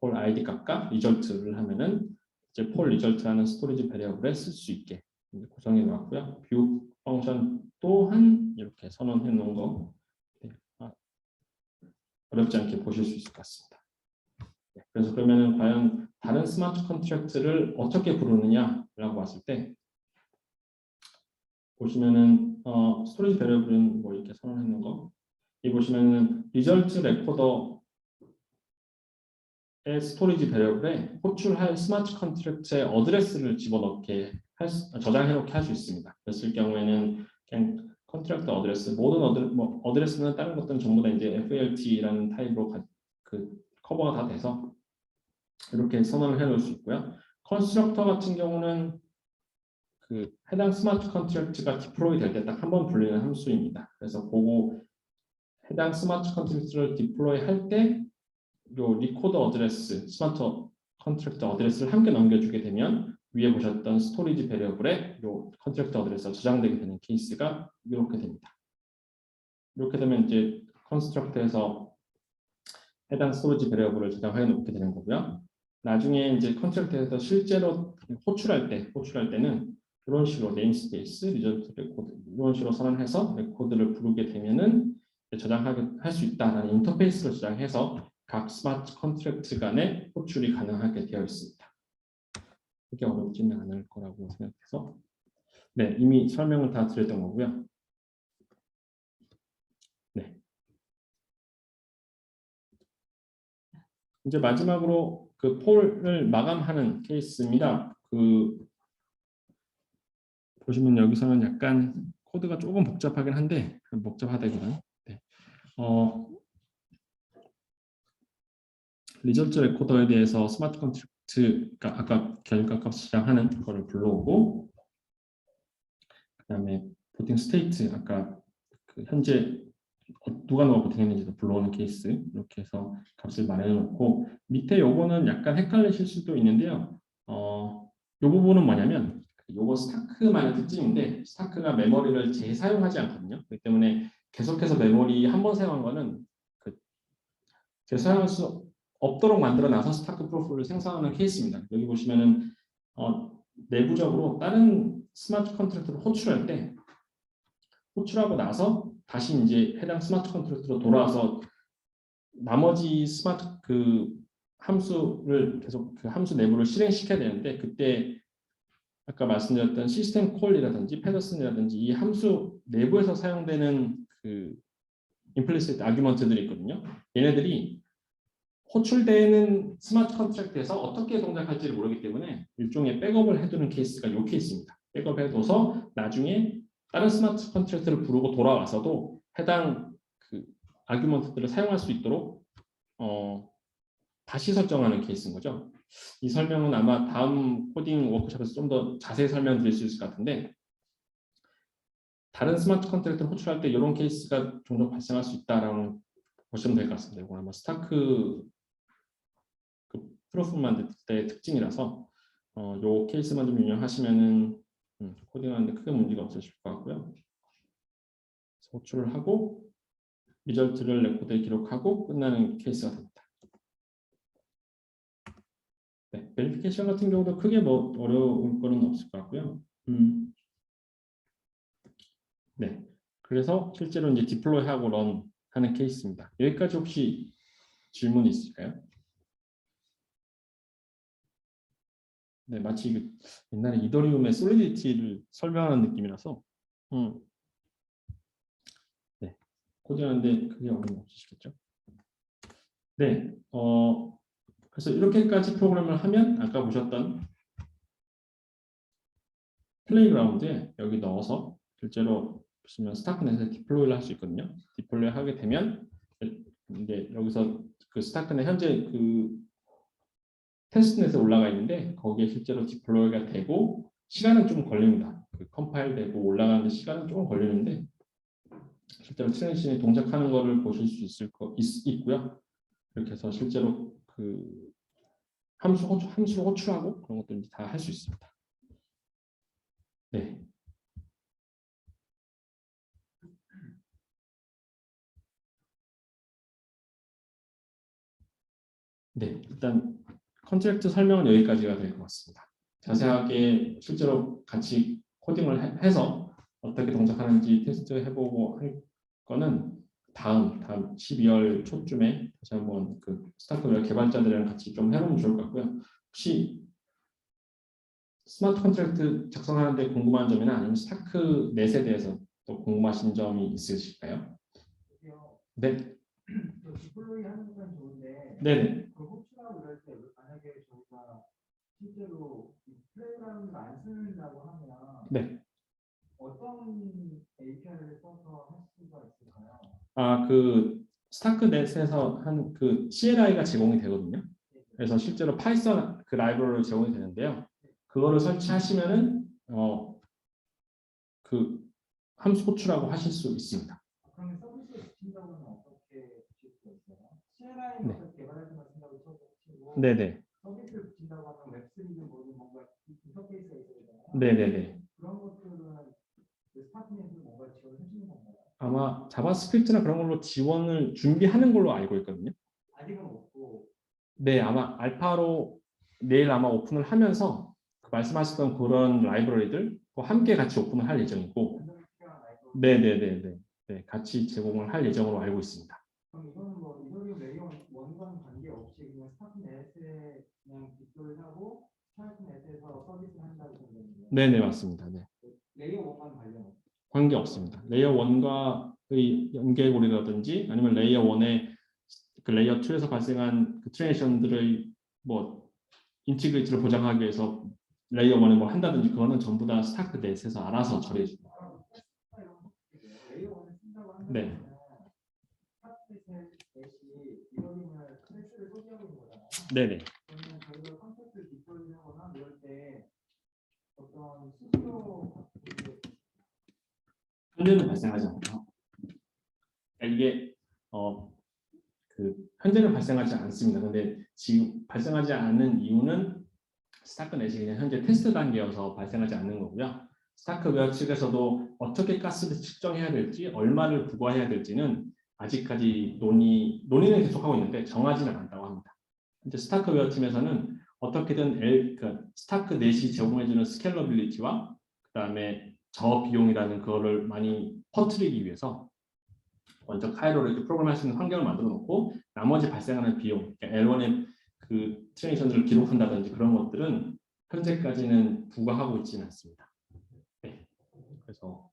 폴 아이디 값과 리절트를 하면은 이제 폴 리절트라는 스토리지 베리어블에 쓸 수 있게 구성해 놓았고요. 뷰 펑션 또한 이렇게 선언해 놓은 거 어렵지 않게 보실 수 있을 것 같습니다. 그래서 그러면은 과연 다른 스마트 컨트랙트를 어떻게 부르느냐라고 봤을 때 보시면은 스토리지 베리어블은 뭐 이렇게 선언해 놓은 거, 이 보시면은 리절트 레코더의 스토리지 베리어블에 호출할 스마트 컨트랙트의 어드레스를 집어넣게 저장해 놓게 할 수 있습니다. 그랬을 경우에는 그냥 컨트랙트 어드레스, 모든 어드레스는 다른 것들은 전부 다 이제 FALT라는 타입으로 커버가 다 돼서 이렇게 선언을 해 놓을 수 있고요. 컨스트럭터 같은 경우는 해당 스마트 컨트랙트가 디플로이 될 때 딱 한 번 불리는 함수입니다. 그래서 그거 해당 스마트 컨트랙트를 디플로이 할 때 요 리코더 어드레스, 스마트 컨트랙트 어드레스를 함께 넘겨주게 되면 위에 보셨던 스토리지 베리어블에 요 컨트랙트 어드레스가 저장되게 되는 케이스가 이렇게 됩니다. 이렇게 되면 이제 컨스트럭트에서 해당 스토리지 베리어블을 저장해 놓게 되는 거고요. 나중에 이제 컨트랙트에서 실제로 호출할 때는 이런 식으로 네임스페이스, 리절트 레코드 이런 식으로 선언해서 레코드를 부르게 되면은 저장하게 할 수 있다라는 인터페이스를 저장해서 각 스마트 컨트랙트 간에 호출이 가능하게 되어 있습니다. 그게 어렵지는 않을 거라고 생각해서 이미 설명을 다 드렸던 거고요. 이제 마지막으로 폴을 마감하는 케이스입니다. 보시면 여기서는 약간 코드가 조금 복잡하긴 한데 복잡하다기는 리절트 레코더에 대해서 스마트 컨트랙트가 아까 결과 값 저장하는 거를 불러오고 그다음에 보팅 스테이트 아까 현재 누가 보팅했는지도 불러오는 케이스 이렇게 해서 값을 마련해 놓고 밑에 요거는 약간 헷갈리실 수도 있는데요. 요 부분은 뭐냐면 요거 스타크만의 특징인데 스타크가 메모리를 재사용하지 않거든요. 그렇기 때문에 계속해서 메모리 한 번 사용한 거는 재사용할 수 없도록 만들어 놔서 스타크 프로필을 생성하는 케이스입니다. 여기 보시면은 내부적으로 다른 스마트 컨트랙트를 호출할 때 호출하고 나서 다시 이제 해당 스마트 컨트랙트로 돌아와서 나머지 스마트 함수를 계속 함수 내부를 실행시켜야 되는데 그때 아까 말씀드렸던 시스템 콜이라든지 패더슨이라든지 이 함수 내부에서 사용되는 임플리시트 아규먼트들이 있거든요. 얘네들이 호출되는 스마트 컨트랙트에서 어떻게 동작할지를 모르기 때문에 일종의 백업을 해두는 케이스가 이 케이스입니다. 백업해둬서 나중에 다른 스마트 컨트랙트를 부르고 돌아와서도 해당 아규먼트들을 사용할 수 있도록 다시 설정하는 케이스인 거죠. 이 설명은 아마 다음 코딩 워크숍에서 좀 더 자세히 설명드릴 수 있을 것 같은데 다른 스마트 컨트랙트를 호출할 때 이런 케이스가 종종 발생할 수 있다라고 보시면 될 것 같습니다. 이건 아마 스타크 프로프 만들 때의 특징이라서 요 케이스만 좀 유념하시면은 코딩하는데 크게 문제가 없으실 것 같고요. 호출을 하고 리절트를 레코드에 기록하고 끝나는 케이스가 됩니다. 베리피케이션 같은 경우도 크게 뭐 어려울 거는 없을 것 같고요. 그래서 실제로 이제 디플로이하고 런 하는 케이스입니다. 여기까지 혹시 질문이 있을까요? 마치 옛날에 이더리움의 솔리디티를 설명하는 느낌이라서 코딩하는데 크게 어려움 없으시겠죠? 그래서 이렇게까지 프로그램을 하면 아까 보셨던 플레이그라운드에 여기 넣어서 실제로 보시면 스타크넷에 디플로이를 할 수 있거든요. 디플로이 하게 되면 이제 여기서 스타크넷 현재 테스트넷에 올라가 있는데 거기에 실제로 디플로이가 되고 시간은 좀 걸립니다. 그 컴파일되고 올라가는 데 시간은 조금 걸리는데 실제로 트랜지션이 동작하는 거를 보실 수 있고요. 이렇게 해서 실제로 그 함수 호출하고 그런 것도 다 할 수 있습니다. 네. 네, 일단 컨트랙트 설명은 여기까지가 될 것 같습니다. 자세하게 실제로 같이 코딩을 해서 어떻게 동작하는지 테스트 해보고 할 거는 다음 12월 초쯤에 다시 한번 그 스타크웨어 개발자들이랑 같이 좀 해보면 좋을 것 같고요. 혹시 스마트 컨트랙트 작성하는데 궁금한 점이나 아니면 스타크 넷에 대해서 또 궁금하신 점이 있으실까요? 네. 디플로이 하는 건 좋은데, 네네. 그 호출하고 이럴 때 만약에 저희가 실제로 플레이그라운드를 안 쓴다고 하면 네. 어떤 API를 써서 할 수가 있을까요? 그 스타크넷에서 한 그 CLI가 제공이 되거든요. 그래서 실제로 파이썬 그 라이브러리로 제공이 되는데요. 그거를 설치하시면은 그 함수 호출하고 하실 수 있습니다. 그러면 서비스에 붙인다고 하면 어떻게 붙일 수가 있어요? CLI는 네. 어떻게 개발할 때만 쓴다고 치고 네네. 서비스를 붙인다고 하면 웹3든 뭐든 뭔가 인터페이스가 있어야 되잖아요. 네네네. 그런 것들은 스타트넷으로 뭔가 지원해 주는 건가요? 아마 자바스크립트나 그런 걸로 지원을 준비하는 걸로 알고 있거든요. 아직은 없고. 네, 아마 알파로 내일 아마 오픈을 하면서 말씀하셨던 그런 라이브러리들 함께 같이 오픈을 할 예정이고, 네네네네, 네, 같이 제공을 할 예정으로 알고 있습니다. 그럼 이거는 뭐 이더리움 레이어 원과는 관계없이 그냥 스타트넷에 그냥 뒷돌을 하고 스타트넷에서 서비스를 한다고 보면 되는 거예요? 네네, 맞습니다. 네. 레이어 원과는 관련 없어요? 관계 없습니다. 레이어 1과의 연계고리라든지 아니면 레이어 1의 그 레이어 2에서 발생한 그 트랜지션들의 뭐 인티그리티를 보장하기 위해서 레이어 1에 뭐 한다든지 그거는 전부 다 스타크 넷에서 알아서 처리해 줍니다. 레이어 원을 쓴다고 하면 네. 스타트넷이 이더리움을 클래스를 소지하고 있는 거잖아요. 네네. 그러면 저희가 컨셉트를 뒷돌리거나 이럴 때 어떤 수수료 현재는 발생하지 않고요. 이게 그 현재는 발생하지 않습니다. 근데 지금 발생하지 않는 이유는 스타크넷이 그냥 현재 테스트 단계여서 발생하지 않는 거고요. 스타크웨어 측에서도 어떻게 가스를 측정해야 될지, 얼마를 부과해야 될지는 아직까지 논의는 계속하고 있는데 정하지는 않다고 합니다. 현재 스타크웨어 팀에서는 어떻게든 스타크넷이 제공해주는 스케일러빌리티와 그다음에 저비용이라는 그거를 많이 퍼뜨리기 위해서 먼저 카이로를 프로그램할 수 있는 환경을 만들어 놓고 나머지 발생하는 비용, 그러니까 L1의 그 트랜지션들을 기록한다든지 그런 것들은 현재까지는 부과하고 있지는 않습니다. 네. 그래서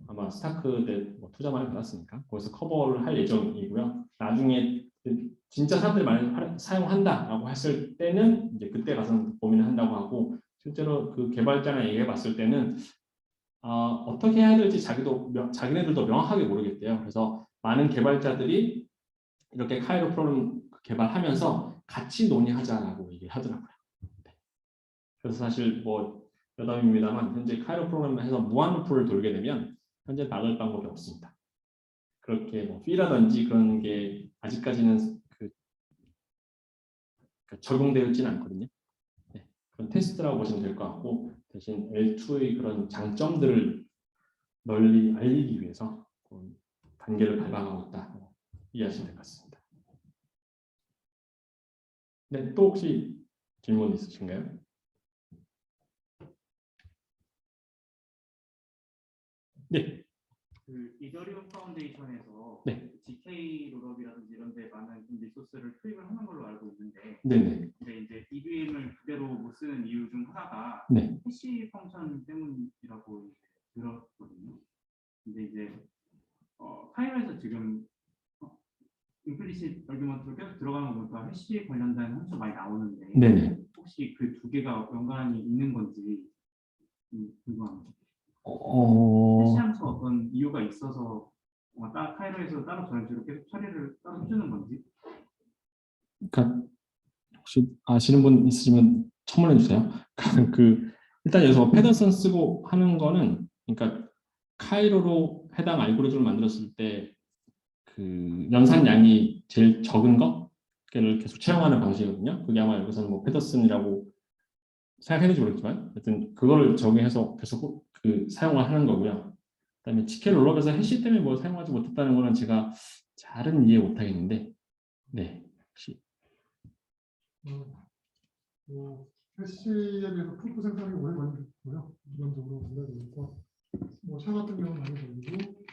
아마 스타크넷 뭐 투자 많이 받았으니까 거기서 커버를 할 예정이고요. 나중에 진짜 사람들이 많이 사용한다라고 했을 때는 이제 그때 가서 고민을 한다고 하고 실제로 그 개발자랑 얘기해 봤을 때는 어떻게 해야 될지 자기네들도 명확하게 모르겠대요. 그래서 많은 개발자들이 이렇게 카이로 프로그램 개발하면서 같이 논의하자라고 얘기하더라고요. 네. 그래서 사실 뭐 여담입니다만 현재 카이로 프로그램에서 무한루프를 돌게 되면 현재 나갈 방법이 없습니다. 그렇게 뭐 피라든지 그런 게 아직까지는 적용되어 있지는 않거든요. 네. 그런 테스트라고 보시면 될 것 같고 대신 L2의 그런 장점들을 널리 알리기 위해서 단계를 밟아가고 있다 이해하시면 될 것 같습니다. 네, 또 혹시 질문 있으신가요? 네. 그 이더리움 파운데이션에서 네. GK 롤업이라든지 이런 데 많은 리소스를 투입을 하는 걸로 알고 있는데 네네. 근데 이제 EVM을 그대로 못 쓰는 이유 중 하나가 네. 해시 펑션 때문이라고 들었거든요. 근데 이제 카이로에서 지금 임플리시트 얼규먼트로 계속 들어가는 거 보니까 해시 관련된 함수 많이 나오는데 네네. 혹시 그 두 개가 연관이 있는 건지 궁금합니다. 해시 함수 어떤 이유가 있어서 카이로에서 따로 저런식으로 계속 처리를 따로 해주는 건지? 그러니까 혹시 아시는 분 있으시면 첨언해 주세요. 그 일단 여기서 페더슨 쓰고 하는 거는 그러니까 카이로로 해당 알고리즘을 만들었을 때 그 연산량이 제일 적은 거를 계속 채용하는 방식이거든요. 그게 아마 여기서는 뭐 페더슨이라고 생각했는지 모르겠지만 하여튼 그거를 적용해서 계속 그 사용을 하는 거고요. 그다음에 치케 롤업에서 해시 때문에 뭘 사용하지 못했다는 거는 제가 잘은 이해 못하겠는데 네 혹시 해시에 비해서 프로프 생산이 오래 걸리고요. 기본적으로 오래 걸리고 샤 같은 경우는 많이 걸리고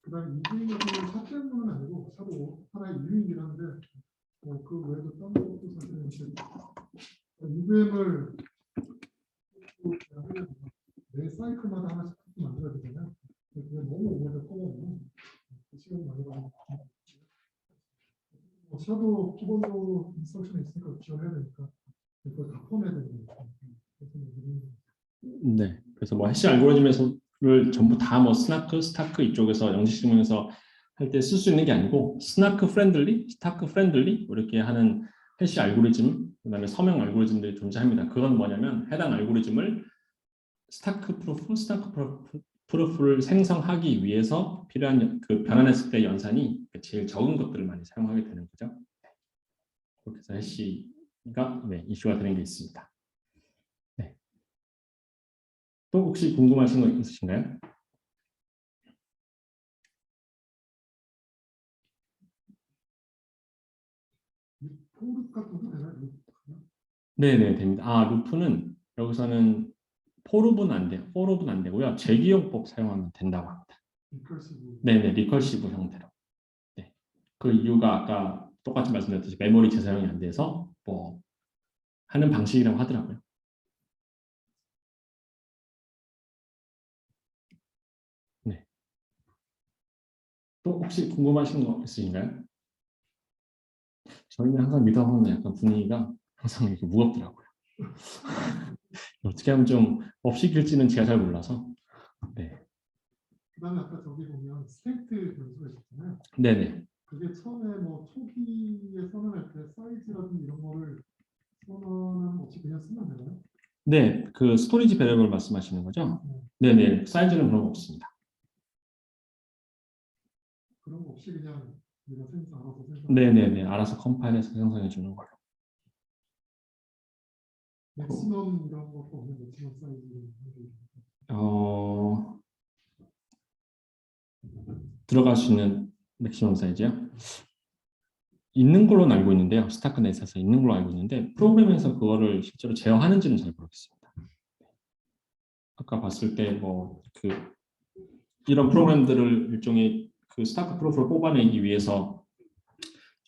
그다음에 이브임 같은 경우는 샤 때문은 아니고 샤도 하나의 유인이긴 한데 그 외에도 딴 것도 사실은 이제 이브임을 매 사이클마다 하나씩 만들어야 되잖아요. 그게 너무 오래 꺼내면 시간이 많이 걸리고 샤도 기본적으로 인스트럭션이 있으니까 지원해야 되니까 그걸 다 포함해야 되는 거예요. 네 그래서 뭐 해시 알고리즘에서를 전부 다 뭐 스나크, 스타크 이쪽에서 영지 실무에서 할 때 쓸 수 있는 게 아니고 스나크 프렌들리, 스타크 프렌들리 이렇게 하는 해시 알고리즘 그다음에 서명 알고리즘들이 존재합니다. 그건 뭐냐면 해당 알고리즘을 스타크 프루프, 스타크 프루프를 생성하기 위해서 필요한 그 변환했을 때 연산이 제일 적은 것들을 많이 사용하게 되는 거죠. 그렇게 해서 해시가 네, 이슈가 되는 게 있습니다. 네. 또 혹시 궁금하신 거 있으신가요? 포르 같은 거 되나요? 네네 됩니다. 아 루프는 여기서는 포룹은 안 돼요. 포룹은 안 되고요. 재기용법 사용하면 된다고 합니다. 리커시브. 네네 리컬시브 형태로. 네. 그 이유가 아까 똑같이 말씀드렸듯이 메모리 재사용이 안 돼서 뭐 하는 방식이라고 하더라고요. 네. 또 혹시 궁금하신 거 있으신가요? 저희는 항상 미드하면 약간 분위기가 항상 이렇게 무겁더라고요. 어떻게 하면 좀 없이 길지는 제가 잘 몰라서. 네. 그다음에 아까 저기 보면 스테이트 변수가 있었잖아요. 네네. 그게 처음에 뭐 초기에 선언할 때 사이즈라든지 이런 거를 선언하는 없이 그냥 쓰면 되나요? 네, 그 스토리지 배열을 말씀하시는 거죠? 네네, 사이즈는 그런 거 없습니다. 그런 거 없이 그냥 우리가 알아서 생성. 네네네, 알아서 컴파일해서 생성해 주는 걸로. 맥시멈 이런 것도 없는 맥시멈 사이즈. 들어갈 수 있는 맥시멈 사이즈요? 있는 걸로 알고 있는데요. 스타크넷에서 있는 걸로 알고 있는데 프로그램에서 그거를 실제로 제어하는지는 잘 모르겠습니다. 아까 봤을 때 뭐 그 이런 프로그램들을 일종의 그 스타크 프로필을 뽑아내기 위해서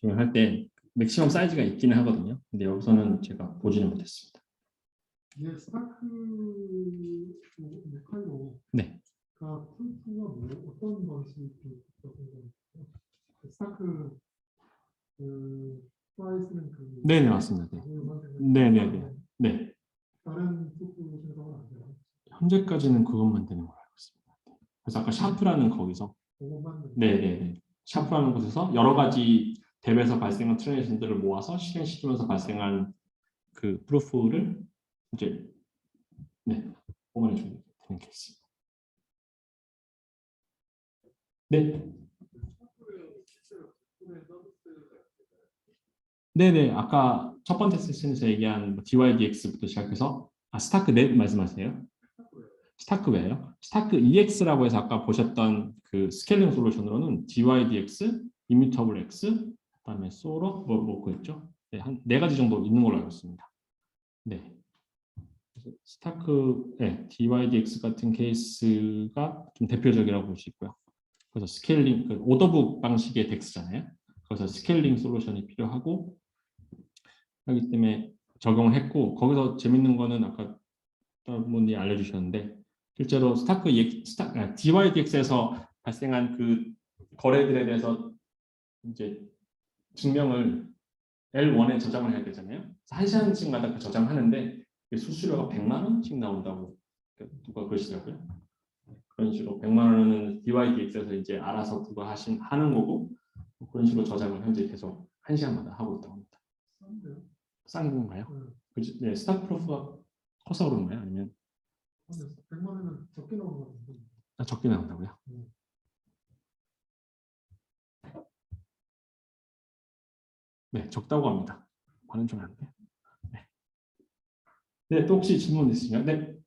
할 때 맥시멈 사이즈가 있기는 하거든요. 근데 여기서는 제가 보지는 못했습니다. 이게 스타크 메카이로 네. 프루프가 뭐 어떤 방식이 스타크 프라이스는 네네 맞습니다. 네네네. 네. 다른 프루프 생성은 안 돼요. 현재까지는 그것만 되는 걸로 알고 있습니다. 그래서 아까 샤프라는 거기서 그것만 네네네 샤프라는 곳에서 여러 가지 탭에서 발생한 트랜지션들을 모아서 실행시키면서 발생한 그 프루프를 이제 네 뽑아내 주는 케이스. 네. 네네 아까 첫 번째 세션에서 얘기한 뭐 DYDX부터 시작해서 스타크넷 말씀하세요? 스타크웨어요. 스타크 EX라고 해서 아까 보셨던 그 스케일링 솔루션으로는 DYDX, 이뮤터블 X, 그다음에 소로 뭐 그랬죠? 네, 한 네 가지 정도 있는 걸로 알고 있습니다. 네. 그래서 스타크 DYDX 같은 케이스가 좀 대표적이라고 볼 수 있고요. 그래서 스케일링 그 오더북 방식의 덱스잖아요. 그래서 스케일링 솔루션이 필요하고 하기 때문에 적용을 했고 거기서 재밌는 거는 아까 분이 알려주셨는데 실제로 DYDX에서 발생한 그 거래들에 대해서 이제 증명을 L1에 저장을 해야 되잖아요. 한 시간씩마다 그 저장하는데 수수료가 100만 원씩 나온다고 누가 그러시더라고요. 그런 식으로 100만 원은 DYDX에서 이제 알아서 그거 하는 거고 그런 식으로 저장을 현재 계속 한 시간마다 하고 있다고 합니다. 싼 건가요? 네, 스타크 프로프가 커서 그런가요? 아니면 한 100만 원은 적게 나오는 것 같은데. 적게 나온다고요? 네, 적다고 합니다. 반은 좀 안 돼. 네. 네, 또 혹시 질문 있으시면 네.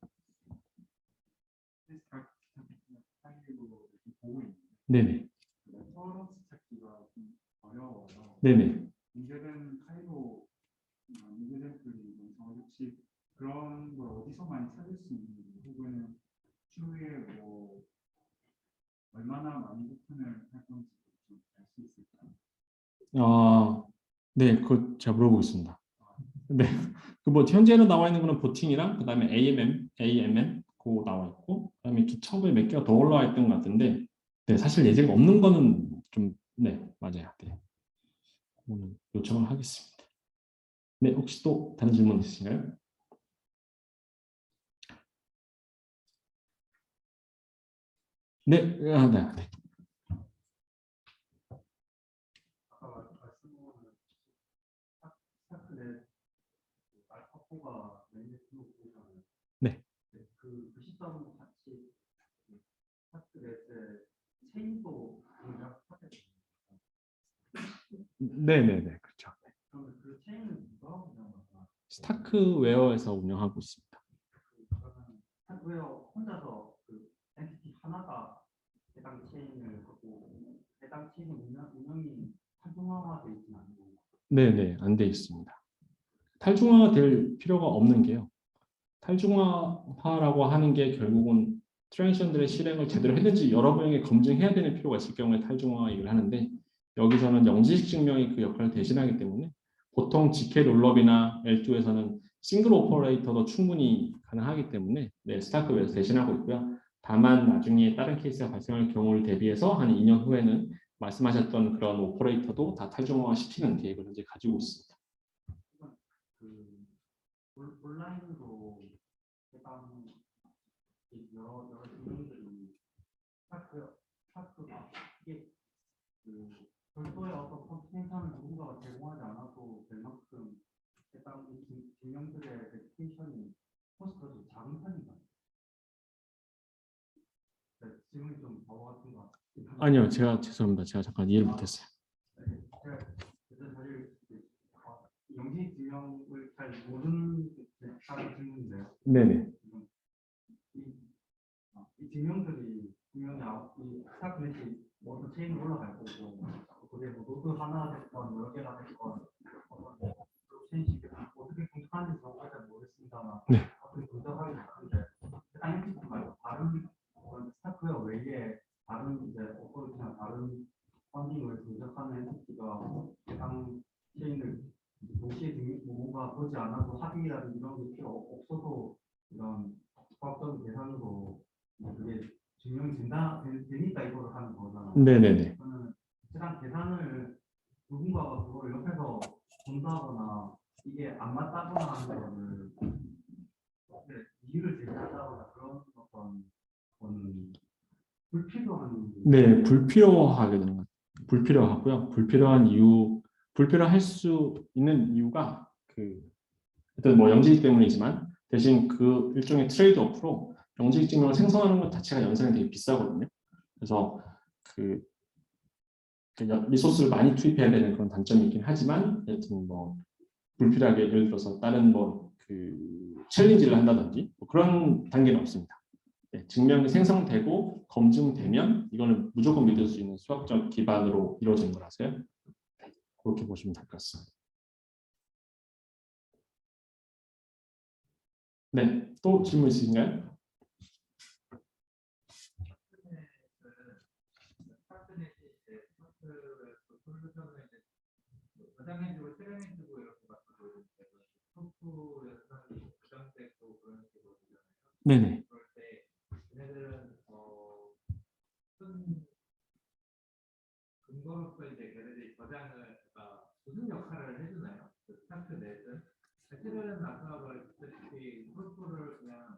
보고 있는데 네네. 레퍼런스 찾기가 좀 어려워요. 네네. 문제된 카이로 이그젠플이 혹시 그런 걸 어디서 많이 찾을 수 있는지 혹은 추후에 뭐 얼마나 많이 오픈을 할 건지 좀 알 수 있을까요? 네, 그거 제가 물어보겠습니다. 네, 그 뭐 현재로 나와 있는 거는 보팅이랑 그다음에 AMM 그거 나와 있고 그다음에 기차부에 몇 개가 더 올라와 있던 것 같은데, 네, 사실 예제가 없는 거는 좀 네, 맞아요. 네, 오늘 요청을 하겠습니다. 네, 혹시 또 다른 질문 있으신가요? 네, 네. 아까 말씀하신 스타크넷 알파고가 메인에 등록되잖아요. 네. 그 시점 같이 스타크넷의 체인도 공략하게 됩니다. 네네네, 그렇죠. 그러면 그 체인은 누가 운영하나? 스타크웨어에서 운영하고 있습니다. 그러면 스타크웨어 혼자서 그 엔티티 하나가 해당 체인을 하고 해당 체인 운영이 탈중화되어 있지는 않고. 네네, 안 돼 있습니다. 탈중화될 필요가 없는 게요. 탈중화라고 하는 게 결국은 트랜지션들의 실행을 제대로 했는지 여러 번에 검증해야 되는 필요가 있을 경우에 탈중화 얘기를 하는데, 여기서는 영지식 증명이 그 역할을 대신하기 때문에 보통 GK 롤업이나 L2에서는 싱글 오퍼레이터도 충분히 가능하기 때문에 네, 스타크웨어에서 대신하고 있고요. 다만 나중에 다른 케이스가 발생할 경우를 대비해서 한 2년 후에는 말씀하셨던 그런 오퍼레이터도 다 탈중화 시키는 계획을 현재 가지고 있습니다. 그 온라인으로 해당 여러 기능들이 스타크가 이게 그 별도의 어떤 컴퓨테이션을 누군가가 제공하지 않아도 될 만큼 해당 기능들의 레피테이션이 코스트가 좀 작은 편인가요? 네, 질문이 좀 바보 같은 것 같긴 한데. 아니요, 제가 죄송합니다. 제가 잠깐 이해를 못했어요. 제가 그때 사실 영지 증명을 잘 모르는 다른 질문인데요. 네네. 이 증명들이 분명히 이 스타크넷이 모두 체인이 올라갈 거고, 그게 뭐 노드 하나 됐건 여러 개가 됐건 블록체인 어떻게 분석하는지 정확히 잘 모르겠습니다만 네. 어떻게 분석하기 하는데 해당 엔티티 말고 다른 스타크웨어 외에 다른 이제 오퍼레이트나 다른 펀딩을 분석하는 엔티티가 해당 체인을 동시에 뭔가 보지 않아도 합의라든지 이런 게 필요 없어도 이런 과학적인 계산으로 그게 증명이 되니까 이거를 하는 거잖아요. 네네네. 그러면 해당 계산을 누군가가 그걸 옆에서 본다거나 이게 안 맞다거나 하는 거를 이유를 제기한다거나 그런 어떤 불필요한 네, 불필요하게 되는 것. 불필요하고요. 불필요할 수 있는 이유가 일단 뭐 영지식 때문이지만 대신 그 일종의 트레이드오프로 영지식 증명을 생성하는 것 자체가 연산이 되게 비싸거든요. 그래서 그 리소스를 많이 투입해야 되는 그런 단점이 있긴 하지만, 여튼 뭐 불필요하게 예를 들어서 다른 챌린지를 한다든지 뭐 그런 단계는 없습니다. 네, 증명이 생성되고 검증되면 이거는 무조건 믿을 수 있는 수학적 기반으로 이루어진 거라서요. 그렇게 보시면 될 것 같습니다. 네, 또 질문 있으신가요? 저장해주고 실행해주고 이렇게 갖고 프로프에서 저장되고 그런 식으로 되잖아요. 네네. 그럴 때 얘네들은 큰 근거로서 이제 걔네들이 저장을 무슨 역할을 해주나요? 그 스타크넷은 사실은 아까 말했듯이 프로프를 그냥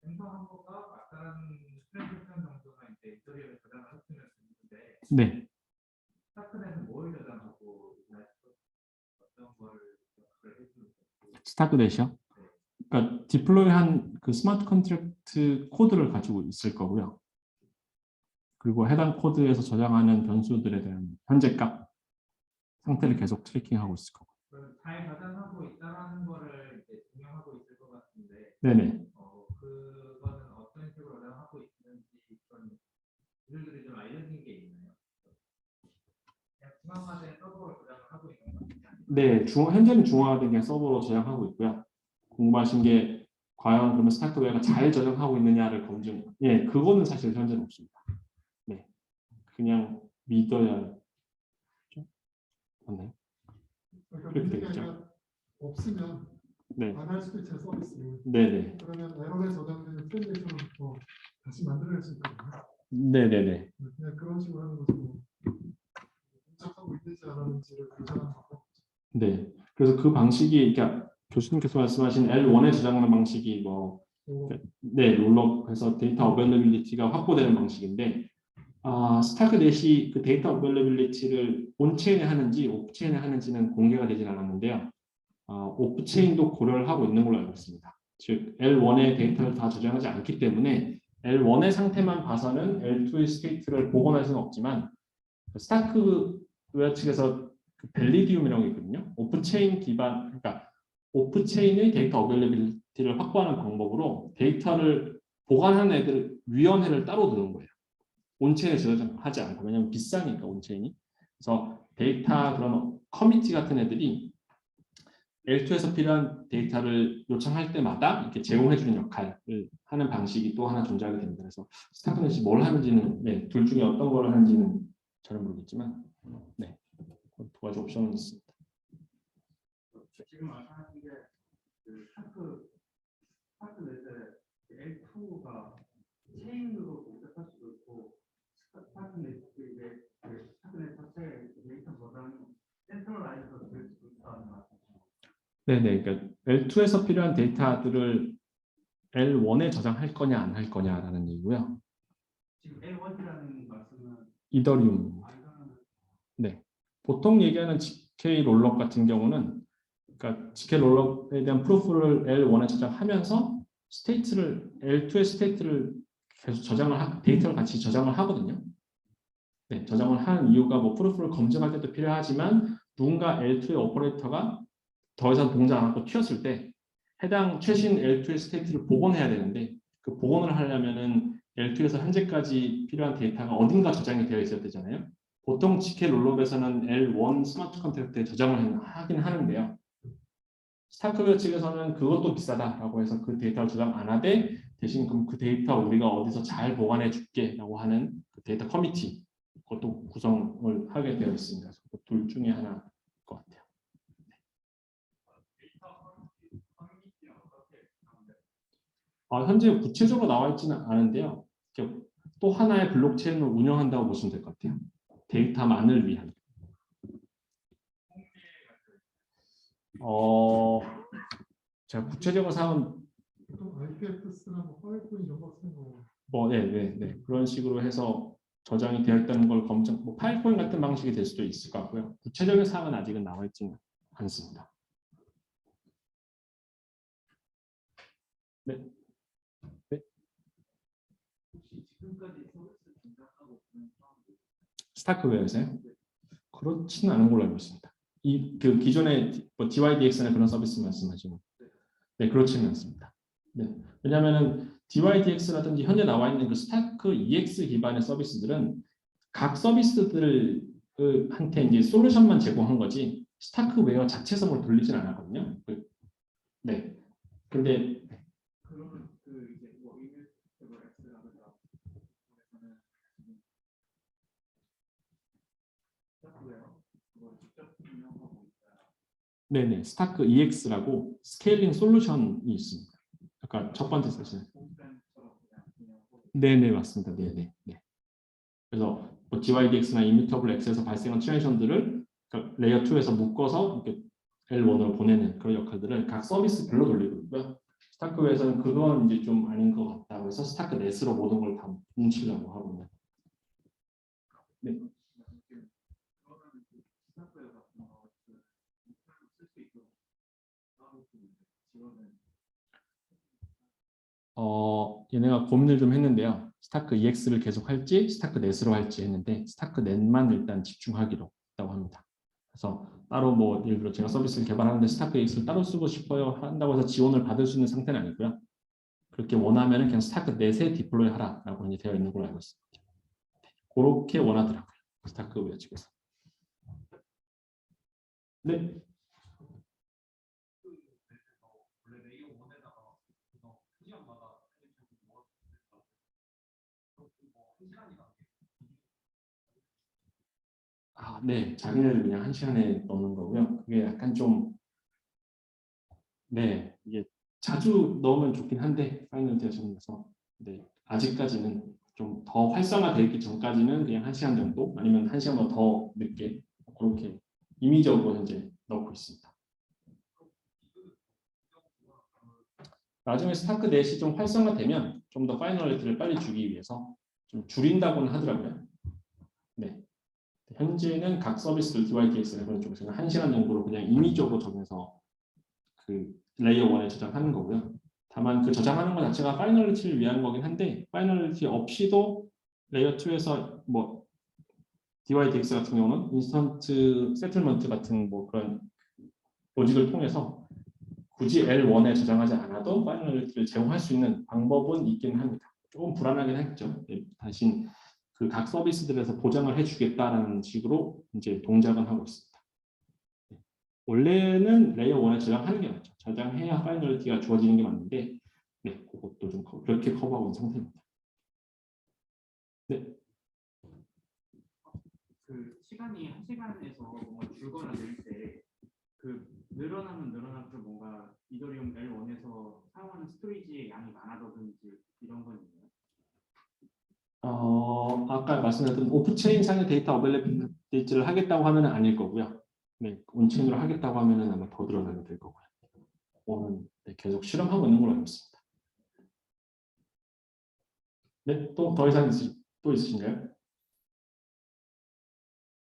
생성한 거가 막다른 트랜지션 정도나 이제 인터리어를 저장을 했으면 되는데 네. 스타크넷은 뭘 저장하고 어떤 걸 해주는 스타크넷이요? 그러니까 디플로이한 그 스마트 컨트랙트 코드를 가지고 있을 거고요. 그리고 해당 코드에서 저장하는 변수들에 대한 현재 값 상태를 계속 트래킹하고 있을 거고. 잘 저장하고 있다라는 거를 이제 증명하고 있을 것 같은데, 네네. 그거는 어떤 식으로 저장하고 있는지 그런 기술들이 좀 알려진 게 있나요? 그냥 중앙화된 서버로 저장을 하고 있는 건가요? 네, 현재는 중앙화된 그냥 서버로 저장하고 있고요. 궁금하신 게 과연 그러면 스타크웨어가 잘 저장하고 있느냐를 검증. 예, 그거는 사실 현재는 없습니다. 네, 그냥 믿어야 맞나요? 그러니까 그렇게 문제가 되겠죠. 아니라 없으면 네, 안 할 수도 있잖아요, 서비스를. 네네, 그러면 에러에 저장되는 프레임에서는 다시 만들어낼 수 있거든요. 네네네. 그냥 그런 식으로 하는 거죠. 뭐. 동작하고 있는지 안 하는지를 결정하는 거고. 네, 그래서 그 방식이, 그러니까 교수님께서 말씀하신 L1에 저장하는 방식이 뭐, 네, 롤업해서 데이터 어베일러빌리티가 확보되는 방식인데, 스타크넷이 그 데이터 어베일러빌리티를 온체인에 하는지 오프체인에 하는지는 공개가 되진 않았는데요. 오프체인도 고려를 하고 있는 걸로 알고 있습니다. 즉 L1의 데이터를 다 저장하지 않기 때문에 L1의 상태만 봐서는 L2의 스테이트를 복원할 수는 없지만 스타크웨어 측에서 그 벨리디움이라고 있거든요. 오프체인 기반, 그러니까 오프체인의 데이터 어베일러빌리티를 확보하는 방법으로 데이터를 보관하는 애들 위원회를 따로 두는 거예요. 온체인에 저장하지 않고. 왜냐하면 비싸니까 온체인이. 그래서 데이터 그런 커미티 같은 애들이 L2에서 필요한 데이터를 요청할 때마다 이렇게 제공해주는 역할을 하는 방식이 또 하나 존재하게 됩니다. 그래서 스타크넷이 뭘 하는지는, 네, 둘 중에 어떤 걸 하는지는 저는 모르겠지만, 네, 두 가지 옵션은 있습니다. 지금 말씀하신 게그 스타크넷의 L2가 체인으로 복잡할 수도 있고 스타크넷 이제 그 스타크넷 자체의 데이터 저장이 센트럴라이즈도 될 수도 있다는 말씀이죠. 네네, 그러니까 L2에서 필요한 데이터들을 L1에 저장할 거냐 안 할 거냐라는 얘기고요. 지금 L1이라는 말씀은 이더리움. 네, 보통 얘기하는 GK 롤업 같은 경우는, 그러니까 GK 롤업에 대한 프루프를 L1에 저장하면서 스테이트를 L2의 스테이트를 계속 데이터를 같이 저장을 하거든요. 네, 저장을 하는 이유가 뭐 프루프를 검증할 때도 필요하지만 누군가 L2의 오퍼레이터가 더 이상 동작 안 하고 튀었을 때 해당 최신 L2의 스테이트를 복원해야 되는데 그 복원을 하려면은 L2에서 현재까지 필요한 데이터가 어딘가 저장이 되어 있어야 되잖아요. 보통 GK 롤업에서는 L1 스마트 컨트랙트에 저장을 하긴 하는데요. 스타크웨어 측에서는 그것도 비싸다라고 해서 그 데이터를 저장 안 하되 대신 그럼 그 데이터 우리가 어디서 잘 보관해 줄게라고 하는 그 데이터 커미티, 그것도 구성을 하게 되어 있습니다. 그래서 그 둘 중에 하나일 것 같아요. 현재 구체적으로 나와 있지는 않은데요. 또 하나의 블록체인을 운영한다고 보시면 될 것 같아요. 데이터만을 위한. 제가 구체적인 사항은 보통 IPFS나 뭐 파일코인 이런 거 쓰는 거. 네. 그런 식으로 해서 저장이 되어 있다는 걸 검증, 뭐 파일코인 같은 방식이 될 수도 있을 것 같고요. 구체적인 사항은 아직은 나와 있지는 않습니다. 네. 혹시 지금까지 서비스 등장하고 있는 사람들 스타크웨어에서요? 그렇지는 않은 걸로 알고 있습니다. 그 기존의 뭐 DYDX나 그런 서비스 말씀하시는. 네, 그렇지는 않습니다. 네, 왜냐하면은 DYDX라든지 현재 나와 있는 그 스타크 EX 기반의 서비스들은 각 서비스들한테 이제 솔루션만 제공한 거지 스타크웨어 자체 성을 돌리진 않았거든요. 네, 근데 그러면 그 이제 뭐 이미터블 X라든가 그래서는 스타크웨어 그걸 직접 운영하고 있다. 네네, 스타크 EX라고 스케일링 솔루션이 있습니다. 아까 첫 번째 세션. 네네, 맞습니다. 네네. 네. 그래서 뭐 DYDX나 이뮤터블 X에서 발생한 트랜지션들을 그러니까 레이어 2에서 묶어서 이렇게 L1으로 보내는 그런 역할들을 각 서비스별로 돌리고 있고요. 스타크웨어에서는 그건 이제 좀 아닌 것 같다고 해서 스타크넷으로 모든 걸 다 뭉치려고 하고 있는. 네. 그러면 스타크웨어 같은 거 쓸수 있도록 지원은 얘네가 고민을 좀 했는데요. 스타크 EX를 계속 할지 스타크 넷으로 할지 했는데 스타크 넷만 일단 집중하기로 했다고 합니다. 그래서 따로 뭐 예를 들어 제가 서비스를 개발하는데 스타크 EX를 따로 쓰고 싶어요 한다고 해서 지원을 받을 수 있는 상태는 아니고요. 그렇게 원하면 그냥 스타크 넷에 디플로이 하라라고 이제 되어 있는 걸로 알고 있습니다. 그렇게 원하더라고요. 스타크웨어 측에서. 네. 원래 레이어 1에다가 시간마다 네, 자기네를 그냥 1시간에 넣는 거고요. 그게 약간 좀, 네, 이게 자주 넣으면 좋긴 한데, 파이널 디자인에서, 네, 아직까지는 좀 더 활성화되기 전까지는 그냥 1시간 정도, 아니면 1시간보다 더 늦게, 그렇게 임의적으로 현재 넣고 있습니다. 나중에 스타크 넷이 좀 활성화되면 좀 더 파이널리티를 빨리 주기 위해서 좀 줄인다고는 하더라고요. 네. 현재는 각 서비스들 DYDX나 그런 쪽에서는 1시간 정도로 그냥 임의적으로 정해서 그 레이어 1에 저장하는 거고요. 다만 그 저장하는 것 자체가 파이널리티를 위한 거긴 한데 파이널리티 없이도 레이어 2에서 뭐 DYDX 같은 경우는 인스턴트 세틀먼트 같은 뭐 그런 로직을 통해서 굳이 L1에 저장하지 않아도 파이널리티를 제공할 수 있는 방법은 있긴 합니다. 조금 불안하긴 했죠. 대신 그 각 서비스들에서 보장을 해주겠다라는 식으로 이제 동작은 하고 있습니다. 원래는 레이어 1에 저장하는 게 맞죠. 저장해야 파이널리티가 주어지는 게 맞는데, 네, 그것도 좀 그렇게 커버하고 있는 상태입니다. 네. 그 시간이 1시간에서 뭔가 줄거나 늘 때 그 늘어나면 늘어날수록 뭔가 이더리움 L1에서 사용하는 스토리지의 양이 많아졌는지 이런 건 있나요? 아까 말씀드렸던 오프체인 상의 데이터 어벨레빌리티를 하겠다고 하면 아닐 거고요. 네, 온체인으로 하겠다고 하면 아마 더 늘어나게 될 거고요. 오늘 네, 계속 실험하고 있는 걸로 알고 있습니다. 네, 또 더 이상 또 있으신가요?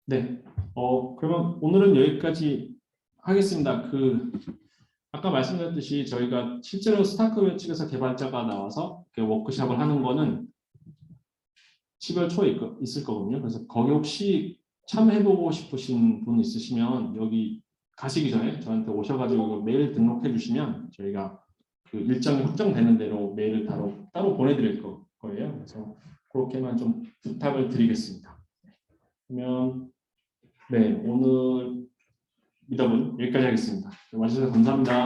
네, 그러면 오늘은 여기까지 하겠습니다. 아까 말씀드렸듯이 저희가 실제로 스타크웨어 측에서 개발자가 나와서 워크숍을 하는 거는 10월 초에 있을 거거든요. 그래서 거기 혹시 참여해보고 싶으신 분 있으시면 여기 가시기 전에 저한테 오셔가지고 메일 등록해 주시면 저희가 그 일정이 확정되는 대로 메일을 따로 보내드릴 거예요. 그래서 그렇게만 좀 부탁을 드리겠습니다. 그러면 네, 오늘 미더분 여기까지 하겠습니다. 와주셔서 감사합니다.